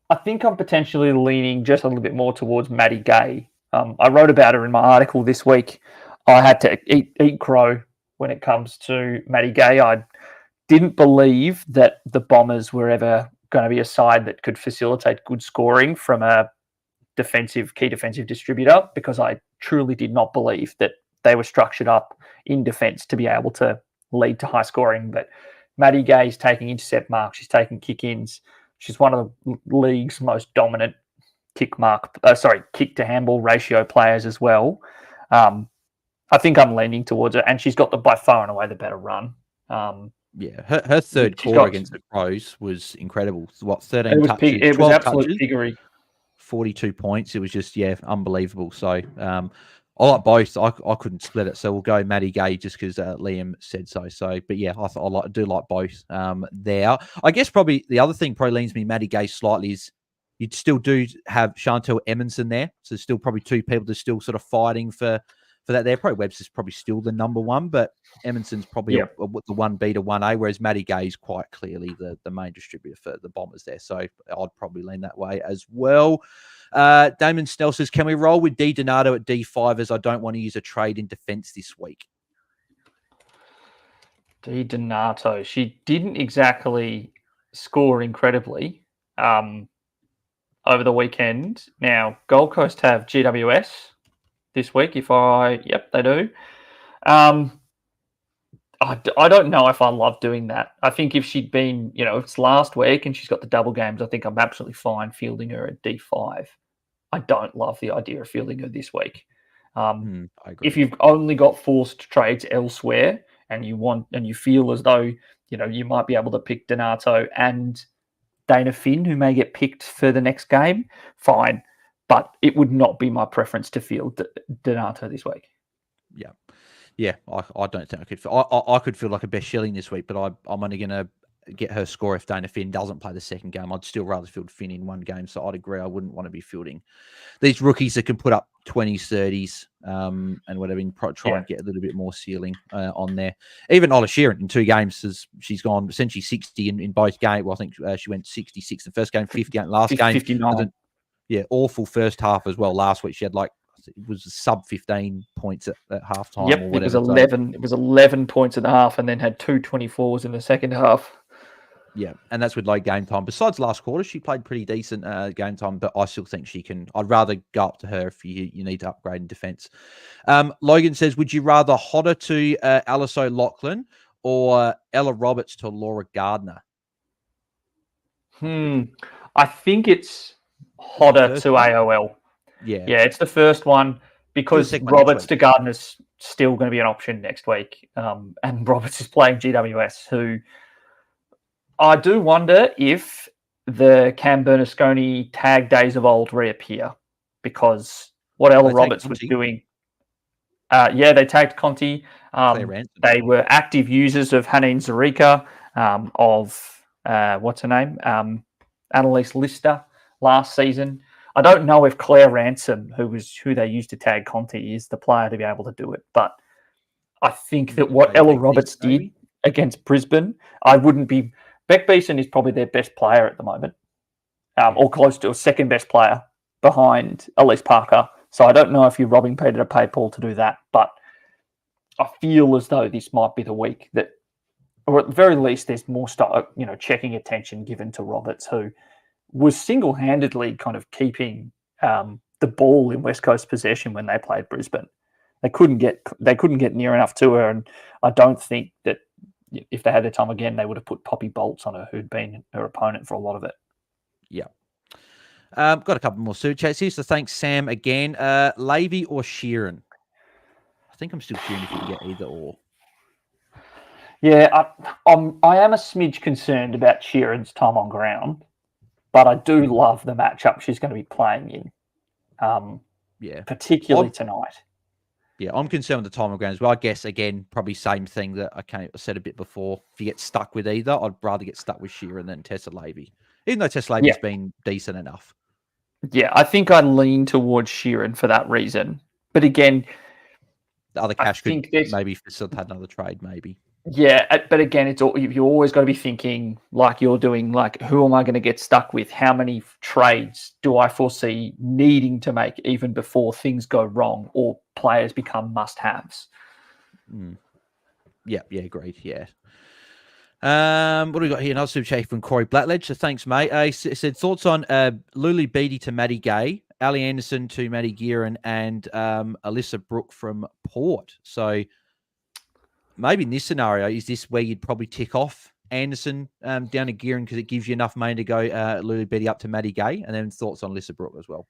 I think I'm potentially leaning just a little bit more towards Maddie Gay. I wrote about her in my article this week. I had to eat crow when it comes to Maddie Gay. I didn't believe that the Bombers were ever going to be a side that could facilitate good scoring from a key defensive distributor, because I truly did not believe that they were structured up in defence to be able to lead to high scoring. But Maddie Gay is taking intercept marks. She's taking kick-ins. She's one of the league's most dominant kick to handball ratio players as well. I think I'm leaning towards her, and she's got by far and away the better run. Her third quarter against the Crows was incredible. 13 touches? It was absolute piggery. 42 points. It was just, unbelievable. So I like both. I couldn't split it. So we'll go Maddie Gay just because Liam said so. So, but yeah, I do like both there. I guess probably the other thing probably leans me Maddie Gay slightly is you'd still do have Chantel Edmondson there. So there's still probably two people that are still sort of fighting for that there. Probably Webster's probably still the number one, but Edmondson's probably the 1B to 1A, whereas Maddie Gay is quite clearly the main distributor for the Bombers there. So I'd probably lean that way as well. Damon Snell says, can we roll with D Donato at D5 as I don't want to use a trade in defense this week? D Donato, she didn't exactly score incredibly over the weekend. Now, Gold Coast have GWS this week. They do. I don't know if I love doing that. I think if she'd been, it's last week and she's got the double games, I think I'm absolutely fine fielding her at D5. I don't love the idea of fielding her this week. I agree. If you've only got forced trades elsewhere and you feel as though, you might be able to pick Donato and Dana Finn, who may get picked for the next game, fine. But it would not be my preference to field Donato this week. Yeah, I don't think I could. I could feel like a best shilling this week, but I'm only going to get her score if Dana Finn doesn't play the second game. I'd still rather field Finn in one game. So I'd agree. I wouldn't want to be fielding these rookies that can put up 20s, 30s, and whatever, and try and get a little bit more ceiling on there. Even Ola Sheeran in 2 games, she's gone essentially 60 in both games. Well, I think she went 66 in the first game, 58 in the last game. 59. Awful first half as well. Last week she had it was sub 15 points at halftime. Yep, or whatever. It was 11. It was 11 points at the half, and then had 2 24s in the second half. Yeah, and that's with low game time. Besides last quarter, she played pretty decent game time, but I still think she can. I'd rather go up to her if you need to upgrade in defence. Logan says, would you rather Hodder to Alice O'Loughlin or Ella Roberts to Laura Gardner? I think it's hotter First to one? AOL. Yeah. Yeah, it's the first one because second one next Roberts week. to Gardner's still going to be an option next week. And Roberts is playing GWS, who I do wonder if the Cam Bernasconi tag days of old reappear, because what Ella They Roberts tagged was Conti. doing. They tagged Conti. Claire Ransom. They were active users of Haneen Zarika, of what's her name? Annalise Lister last season. I don't know if Claire Ransom, who they used to tag Conti, is the player to be able to do it. But I think that what Ella Roberts did against Brisbane, I wouldn't be. Beck Beeson is probably their best player at the moment, or close to a second best player behind Elise Parker. So I don't know if you're robbing Peter to pay Paul to do that, but I feel as though this might be the week that, or at the very least, there's more checking attention given to Roberts, who was single-handedly kind of keeping the ball in West Coast possession when they played Brisbane. They couldn't get near enough to her, and I don't think that if they had their time again, they would have put Poppy Bolts on her, who'd been her opponent for a lot of it. Yeah. Got a couple more super chats here. So thanks, Sam, again. Levy or Sheeran? I think I'm still Sheeran if you can get either or. Yeah, I am a smidge concerned about Sheeran's time on ground, but I do love the matchup she's going to be playing in, particularly tonight. Yeah, I'm concerned with the time on ground as well. I guess, again, probably same thing that I said a bit before. If you get stuck with either, I'd rather get stuck with Sheeran than Tessa Levy, even though Tessa Levy's been decent enough. Yeah, I think I'd lean towards Sheeran for that reason. But again, the other cash could maybe facilitate another trade, maybe. Yeah, but again, you've always got to be thinking like you're doing, like, who am I going to get stuck with? How many trades do I foresee needing to make even before things go wrong or players become must-haves? Yeah, agreed, yeah. What do we got here? Another super chat from Corey Blackledge. So thanks, mate. He said, thoughts on Lulu Beattie to Maddie Gay, Ali Anderson to Maddie Gearin, and Alyssa Brooke from Port. So maybe in this scenario, is this where you'd probably tick off Anderson down to Gearin because it gives you enough money to go Lulu Beattie up to Maddie Gay? And then thoughts on Alyssa Brooke as well.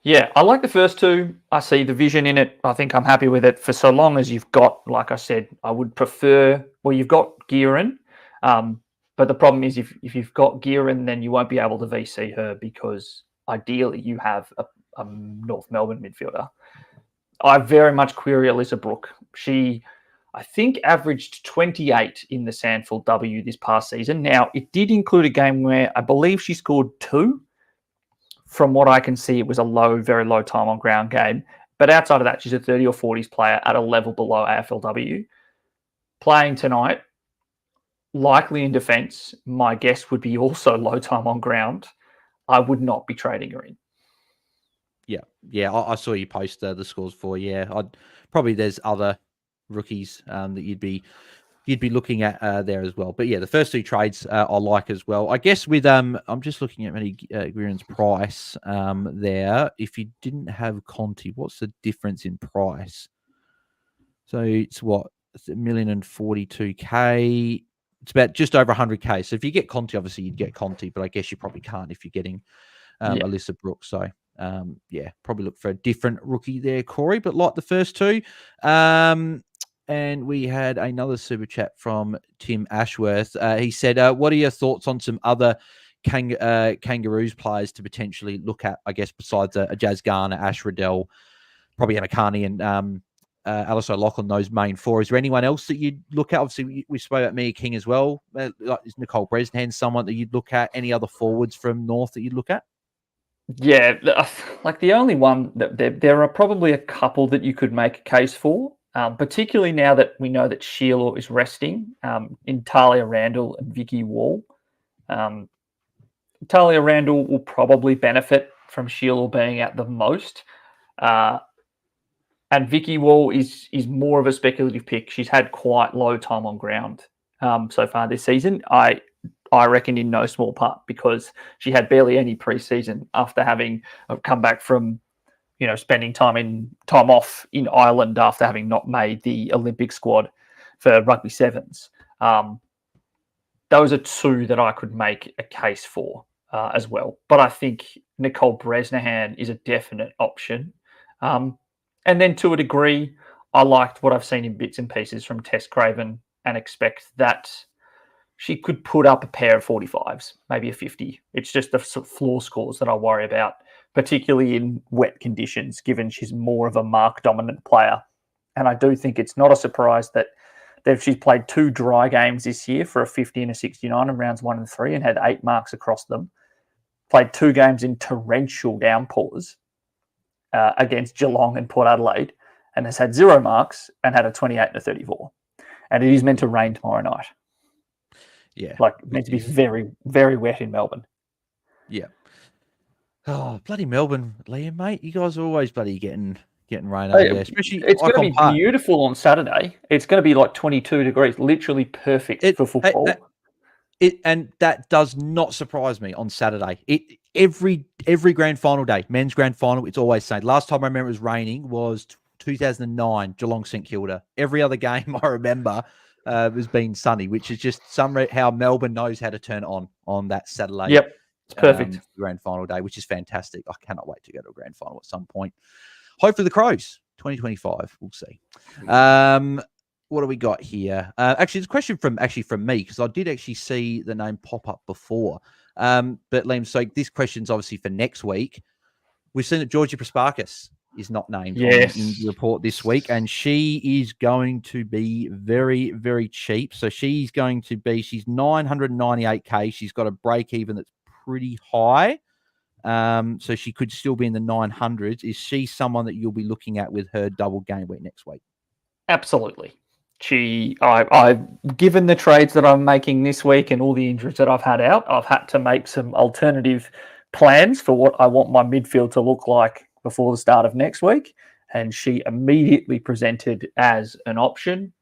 Yeah, I like the first two. I see the vision in it. I think I'm happy with it for so long as you've got, like I said, I would prefer, you've got Gearin. But the problem is if you've got Gearin, then you won't be able to VC her because ideally you have a North Melbourne midfielder. I very much query Alyssa Brooke. She, I think, averaged 28 in the Sandford W this past season. Now, it did include a game where I believe she scored 2. From what I can see, it was a very low time on ground game. But outside of that, she's a 30 or 40s player at a level below AFLW. Playing tonight, likely in defence, my guess would be also low time on ground. I would not be trading her in. Yeah, I saw you post the scores for. Yeah, probably there's other rookies that you'd be looking at there as well. But yeah, the first 2 trades I like as well. I guess with I'm just looking at Maddie Gearin's price there. If you didn't have Conti, what's the difference in price? So it's what, $1,042,000. It's about just over 100K. So if you get Conti, obviously you'd get Conti, but I guess you probably can't if you're getting Alyssa Brooke. So probably look for a different rookie there, Corey. But like the first 2. And we had another super chat from Tim Ashworth. He said, what are your thoughts on some other Kangaroos players to potentially look at, I guess, besides a Jazz Garner, Ash Riddell, probably Emma Carney and Alice O'Loughlin, those main 4. Is there anyone else that you'd look at? Obviously, we spoke about Mia King as well. Is Nicole Bresnahan someone that you'd look at? Any other forwards from North that you'd look at? Yeah, like the only one that there are probably a couple that you could make a case for. Particularly now that we know that Sheila is resting, in Talia Randall and Vicky Wall. Talia Randall will probably benefit from Sheila being out the most. And Vicky Wall is more of a speculative pick. She's had quite low time on ground so far this season. I reckon in no small part because she had barely any preseason after having come back from spending time off in Ireland after having not made the Olympic squad. for rugby sevens. Those are two that I could make a case for as well. But I think Nicole Bresnahan is a definite option. And then to a degree, I liked what I've seen in bits and pieces from Tess Craven and expect that she could put up a pair of 45s, maybe a 50. It's just the sort of floor scores that I worry about, particularly in wet conditions, given she's more of a mark-dominant player. And I do think it's not a surprise that she's played 2 dry games this year for a 50 and a 69 in rounds 1 and 3 and had 8 marks across them. Played 2 games in torrential downpours against Geelong and Port Adelaide and has had 0 marks and had a 28 and a 34. And it is meant to rain tomorrow night. Yeah. Meant to be very, very wet in Melbourne. Yeah. Oh, bloody Melbourne, Liam, mate. You guys are always bloody getting rain over there. Especially it's going to be beautiful on Saturday. It's going to be like 22 degrees, literally perfect for football. And that does not surprise me on Saturday. Every grand final day, men's grand final, it's always saying. Last time I remember it was raining was 2009, Geelong St Kilda. Every other game I remember has been sunny, which is just how Melbourne knows how to turn on that Saturday. Yep, it's perfect. Grand final day, which is fantastic. I cannot wait to go to a grand final at some point. Hopefully the Crows, 2025. We'll see. What do we got here? Actually, it's a question from me, because I did actually see the name pop up before. But Liam, so this question's obviously for next week. We've seen that Georgia Prasparkas is not named in the report this week, and she is going to be very, very cheap. So she's 998K. She's got a break even that's pretty high. So she could still be in the 900s. Is she someone that you'll be looking at with her double game week next week? Absolutely. I've given the trades that I'm making this week and all the injuries that I've had out, I've had to make some alternative plans for what I want my midfield to look like before the start of next week. And she immediately presented as an option.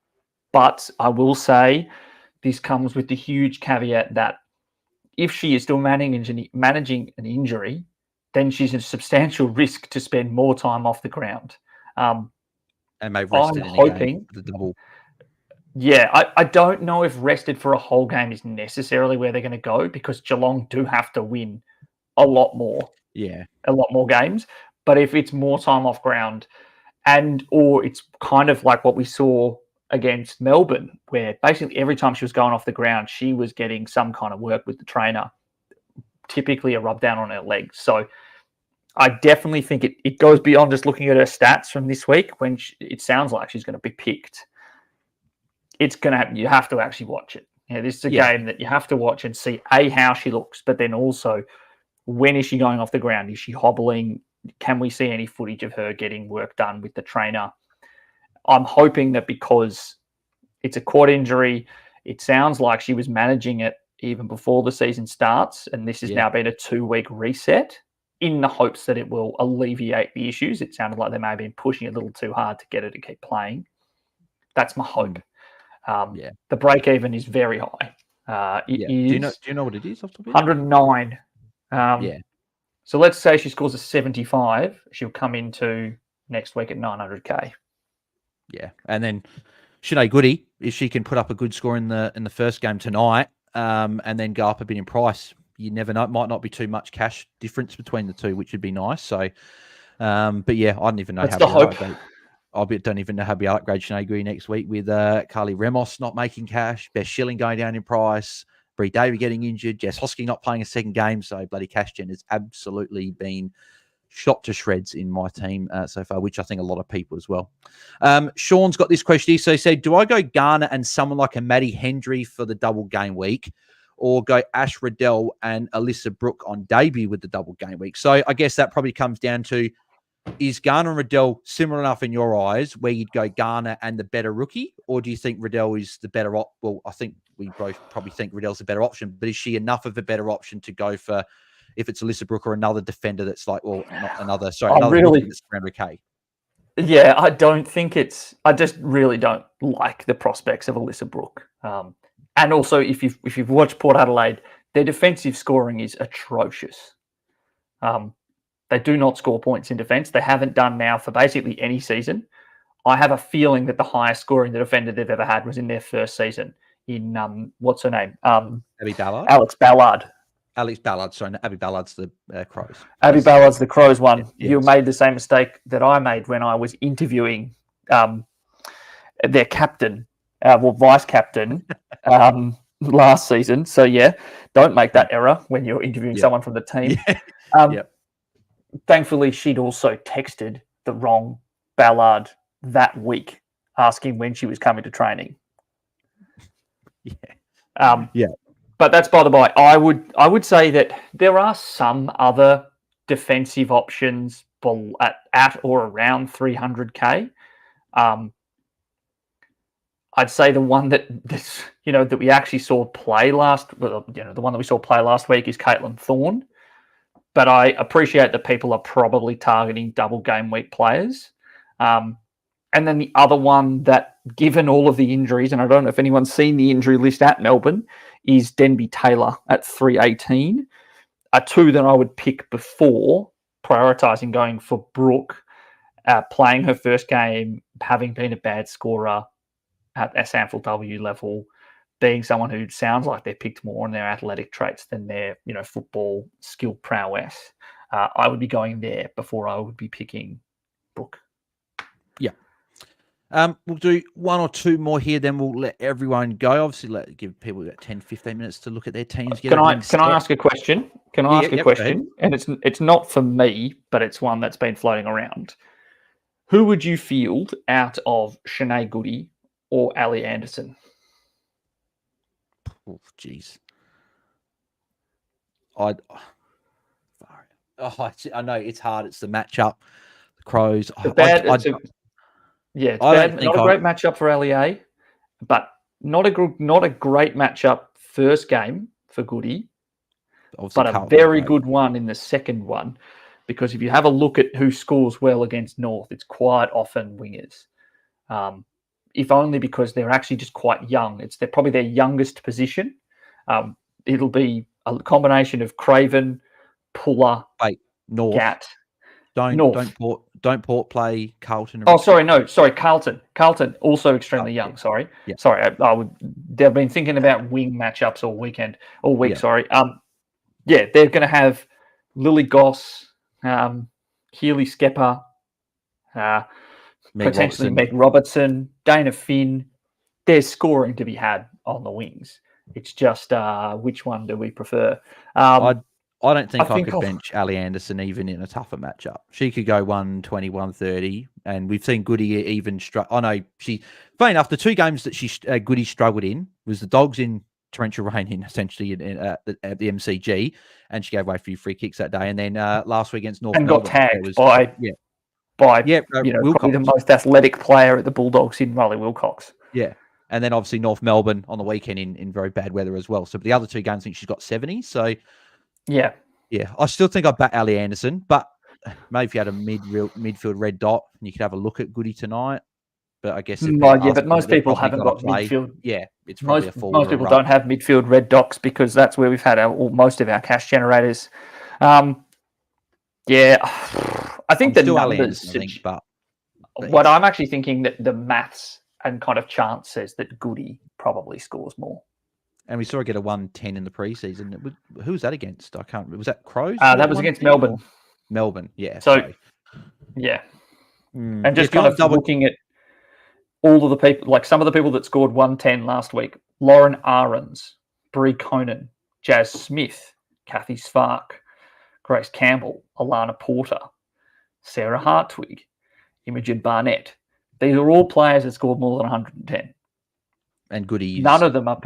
But I will say this comes with the huge caveat that if she is still managing an injury, then she's a substantial risk to spend more time off the ground. And maybe rested I'm in hoping the double. Yeah, I don't know if rested for a whole game is necessarily where they're going to go, because Geelong do have to win a lot more games. But if it's more time off ground, or it's kind of like what we saw against Melbourne, where basically every time she was going off the ground, she was getting some kind of work with the trainer, typically a rub down on her legs. So I definitely think it goes beyond just looking at her stats from this week when it sounds like she's going to be picked. It's going to happen. You have to actually watch it. This is a game that you have to watch and see, how she looks, but then also when is she going off the ground? Is she hobbling? Can we see any footage of her getting work done with the trainer? I'm hoping that because it's a quad injury, it sounds like she was managing it even before the season starts, and this has now been a 2-week reset in the hopes that it will alleviate the issues. It sounded like they may have been pushing a little too hard to get her to keep playing. That's my hope. The break even is very high. Is do you know what it is off the top of 109. So let's say she scores a 75. She'll come into next week at 900K. Yeah, and then Sinead Goody, if she can put up a good score in the first game tonight, and then go up a bit in price, you never know. It might not be too much cash difference between the two, which would be nice. So, but yeah, I don't even know That's the hope. Don't even know how to upgrade Sinead Goody next week with Carly Ramos not making cash, Beth Schilling going down in price, Brie Davey getting injured, Jess Hosking not playing a second game. So bloody cash gen has absolutely been shot to shreds in my team so far, which I think a lot of people as well. Sean's got this question here. So he said, do I go Garner and someone like a Maddie Hendry for the double game week, or go Ash Riddell and Alyssa Brooke on debut with the double game week? So I guess that probably comes down to, is Garner and Riddell similar enough in your eyes where you'd go Garner and the better rookie, or do you think Riddell is the better well, I think we both probably think Riddell's the better option, but is she enough of a better option to go for if it's Alyssa Brooke or another defender that's like, well, not another, sorry, another really, that's 300K? Yeah, I don't think I just really don't like the prospects of Alyssa Brooke. And also, if you've watched Port Adelaide, their defensive scoring is atrocious. They do not score points in defence. They haven't done now for basically any season. I have a feeling that the highest scoring the defender they've ever had was in their first season in what's her name? Abby Ballard. Alex Ballard. Alex Ballard. Sorry, no, Abby Ballard's the Crows. Abby Ballard's the Crows one. Yeah, You made the same mistake that I made when I was interviewing their captain, vice captain, last season. So yeah, don't make that error when you're interviewing someone from the team. Thankfully, she'd also texted the wrong Ballard that week, asking when she was coming to training. But that's by the by. I would say that there are some other defensive options at or around 300k. I'd say the one that we actually saw play the one that we saw play last week is Caitlin Thorne. But I appreciate that people are probably targeting double game week players. And then the other one that, given all of the injuries, and I don't know if anyone's seen the injury list at Melbourne, is Denby Taylor at 318. Are two that I would pick before prioritising going for Brooke, playing her first game, having been a bad scorer at AFLW level, being someone who sounds like they're picked more on their athletic traits than their football skill prowess. I would be going there before I would be picking Brooke. Yeah. We'll do one or two more here, then we'll let everyone go. Obviously, give people about 10, 15 minutes to look at their teams. Can I ask a question? And it's not for me, but it's one that's been floating around. Who would you field out of Shanae Goody or Ali Anderson? Oh, jeez. I know it's hard. It's the matchup. The Crows. It's bad. Not a great matchup for LEA, but not a great matchup first game for Goody, but a very good one in the second one. Because if you have a look at who scores well against North, it's quite often wingers. If only because they're actually just quite young. They're probably their youngest position. It'll be a combination of Craven, Puller, North. Gat. Don't port play Carlton. Carlton. Carlton also extremely young. Yeah. Sorry, Yeah. sorry. They've been thinking about wing matchups all week. Yeah. Sorry. They're going to have Lily Goss, Keely Skepper, potentially Meg Robertson, Dana Finn. There's scoring to be had on the wings. It's just which one do we prefer? I don't think I could bench Ali Anderson even in a tougher matchup. She could go 120, 130, and we've seen Goody even struggle. I know funny enough, the two games that Goody struggled in was the Dogs in torrential rain essentially at the MCG, and she gave away a few free kicks that day. And then last week against North and Melbourne, got tagged by probably the most athletic player at the Bulldogs in Riley Wilcox. Yeah. And then obviously North Melbourne on the weekend in very bad weather as well. So the other two games, I think she's got 70. So yeah, I still think I'd back Ali Anderson, but maybe if you had a midfield red dot, you could have a look at Goody tonight. But I guess but most people haven't got midfield. Yeah, it's probably most people don't have midfield red dots because that's where we've had most of our cash generators. I think the numbers. What I'm actually thinking that the maths and kind of chance says that Goody probably scores more. And we saw her get a 110 in the preseason. Who was that against? I can't remember. Was that Crows? That was against Melbourne. Melbourne, yeah. And just kind of looking at all of the people, like some of the people that scored 110 last week: Lauren Ahrens, Brie Conan, Jazz Smith, Kathy Spark, Grace Campbell, Alana Porter, Sarah Hartwig, Imogen Barnett. These are all players that scored more than 110. And Goody, none of them are.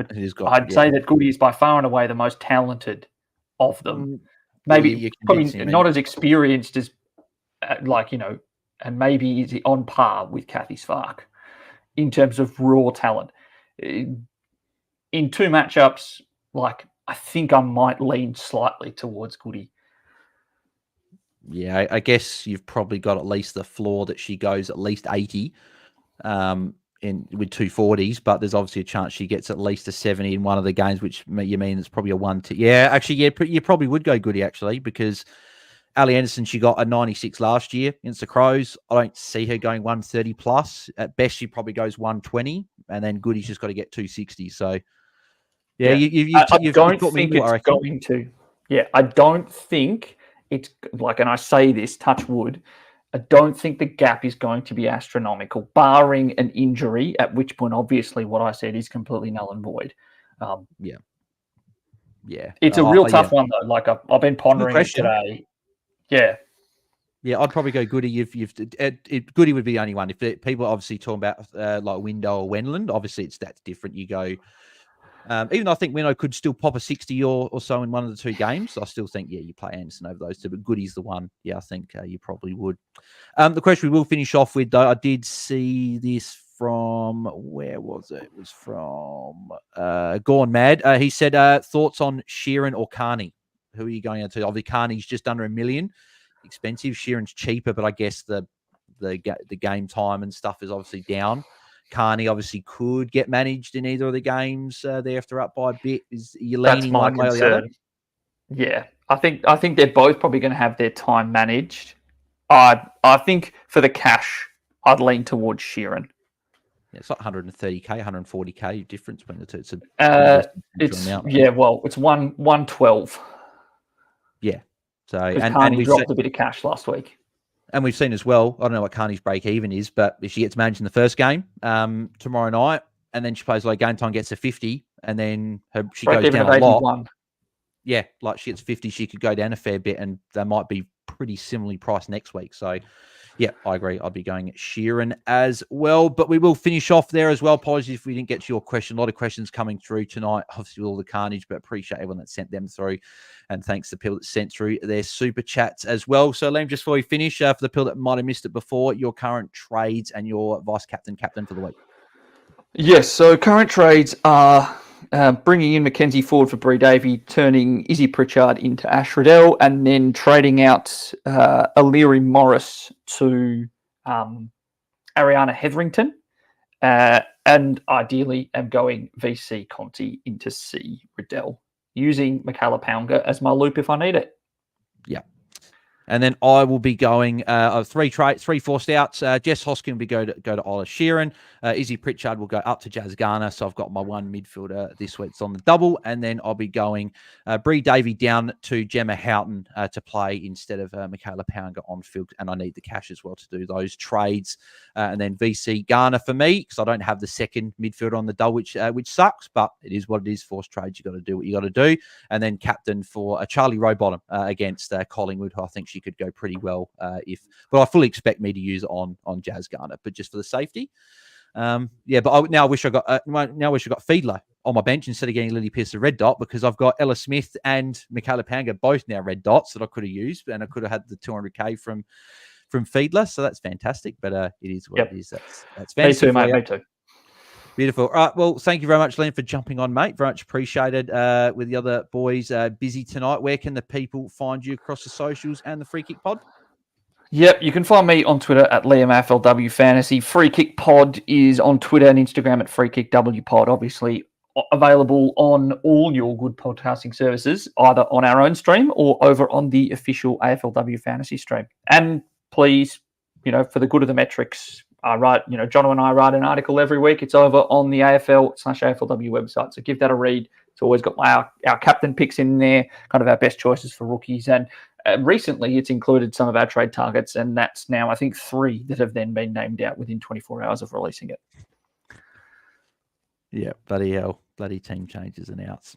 I'd say that Goody is by far and away the most talented of them. Probably not as experienced as, and maybe is on par with Kathy Spark in terms of raw talent. In two matchups, I think I might lean slightly towards Goody. Yeah, I guess you've probably got at least the floor that she goes at least 80 with 240s, but there's obviously a chance she gets at least a 70 in one of the games, which you mean it's probably a 1. You probably would go Goody actually, because Ali Anderson, she got a 96 last year against the Crows. I don't see her going 130 plus. At best, she probably goes 120, and then Goody's just got to get 260. So, yeah, I don't taught me think what I it's reckon. going to. Yeah, I don't think it's like, and I say this, touch wood, I don't think the gap is going to be astronomical, barring an injury, at which point, obviously, what I said is completely null and void. Yeah. It's a real tough one, though. Like, I've been pondering it today. Yeah. Yeah, I'd probably go Goody Goody would be the only one. If people are obviously talking about like Window or Wendland, obviously that's different. You go, even though I think Window could still pop a 60 or so in one of the two games, I still think, yeah, you play Anderson over those two, but Goody's the one. Yeah, I think you probably would. The question we will finish off with, though, I did see this from, where was it? It was from Gone Mad. He said, thoughts on Sheeran or Carney? Who are you going into? Obviously, Carney's just under $1 million. Expensive. Sheeran's cheaper, but I guess the game time and stuff is obviously down. Carney obviously could get managed in either of the games. They have to up by a bit. Is you leaning one way or the other? Yeah, I think they're both probably going to have their time managed. I think for the cash, I'd lean towards Sheeran. Yeah, it's like 130k, 140k difference between the two. It's 112. Yeah. So and we dropped a bit of cash last week. And we've seen as well, I don't know what Carney's break even is, but if she gets managed in the first game tomorrow night, and then she plays like game time, gets a 50, and then she goes down a lot. Yeah, like she gets 50, she could go down a fair bit, and they might be pretty similarly priced next week. So, yeah, I agree. I'll be going at Sheeran as well. But we will finish off there as well. Apologies if we didn't get to your question. A lot of questions coming through tonight, obviously with all the carnage, but appreciate everyone that sent them through. And thanks to people that sent through their super chats as well. So, Liam, just before we finish, for the people that might have missed it before, your current trades and your vice captain for the week. Yes, so current trades are bringing in Mackenzie Ford for Bree Davey, turning Izzy Pritchard into Ash Riddell, and then trading out O'Leary Morris to Ariana Hetherington. And ideally, I'm going VC Conti into C Riddell, using Michaela Pounga as my loop if I need it. Yeah. And then I will be going 3 forced outs. Jess Hoskin will go to Isla Sheeran. Izzy Pritchard will go up to Jazz Garner. So I've got my one midfielder this week. It's on the double. And then I'll be going Bree Davey down to Gemma Houghton to play instead of Michaela Pounga on field. And I need the cash as well to do those trades. And then VC Garner for me, because I don't have the second midfielder on the double, which sucks, but it is what it is. Forced trades, you got to do what you got to do. And then captain for Charlie Rowbottom against Collingwood, who I think she could go pretty well but I fully expect me to use it on Jazz Garner, but just for the safety. But I now wish I got Fiedler on my bench instead of getting Lily Pierce a red dot, because I've got Ella Smith and Michaela Panga both now red dots that I could have used, and I could have had the 200k from Fiedler, so that's fantastic. But it is what it is. That's fantastic. Me too, mate. Me too. Beautiful. All right. Well, thank you very much, Liam, for jumping on, mate. Very much appreciated. With the other boys busy tonight, where can the people find you across the socials and the Free Kick Pod? Yep, you can find me on Twitter at Liam AFLW Fantasy. Free Kick Pod is on Twitter and Instagram at Free Kick W Pod. Obviously available on all your good podcasting services, either on our own stream or over on the official AFLW Fantasy stream. And please, for the good of the metrics, Jono and I write an article every week. It's over on the AFL/AFLW website. So give that a read. It's always got our captain picks in there, kind of our best choices for rookies. And recently it's included some of our trade targets, and that's now, I think, 3 that have then been named out within 24 hours of releasing it. Yeah, bloody hell. Bloody team changes and outs.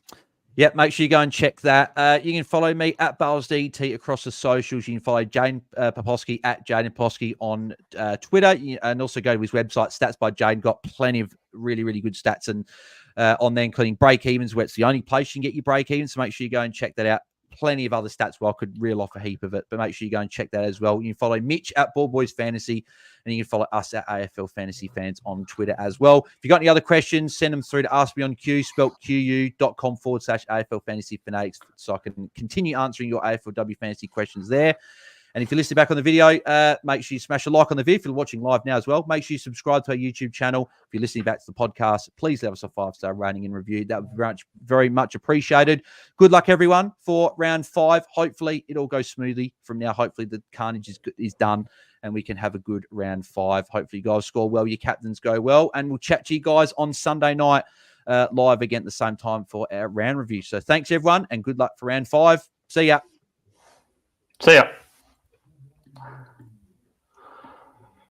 Yep, make sure you go and check that. You can follow me at BalsDT across the socials. You can follow Jaiden Poposky at Jaiden Poposky on Twitter, and also go to his website, Stats by Jaiden. Got plenty of really, really good stats and on there, including break evens, where it's the only place you can get your break evens. So make sure you go and check that out. Plenty of other stats where I could reel off a heap of it, but make sure you go and check that as well. You can follow Mitch at Ball Boys Fantasy, and you can follow us at AFL Fantasy Fans on Twitter as well. If you've got any other questions, send them through to Ask Me on Q, spelt QU.com/AFL Fantasy Fanatics, so I can continue answering your AFLW Fantasy questions there. And if you're listening back on the video, make sure you smash a like on the video. If you're watching live now as well, make sure you subscribe to our YouTube channel. If you're listening back to the podcast, please leave us a 5-star rating and review. That would be very much appreciated. Good luck, everyone, for round 5. Hopefully, it all goes smoothly from now. Hopefully, the carnage is done and we can have a good round 5. Hopefully, you guys score well, your captains go well, and we'll chat to you guys on Sunday night live again at the same time for our round review. So thanks, everyone, and good luck for round 5. See ya. See ya.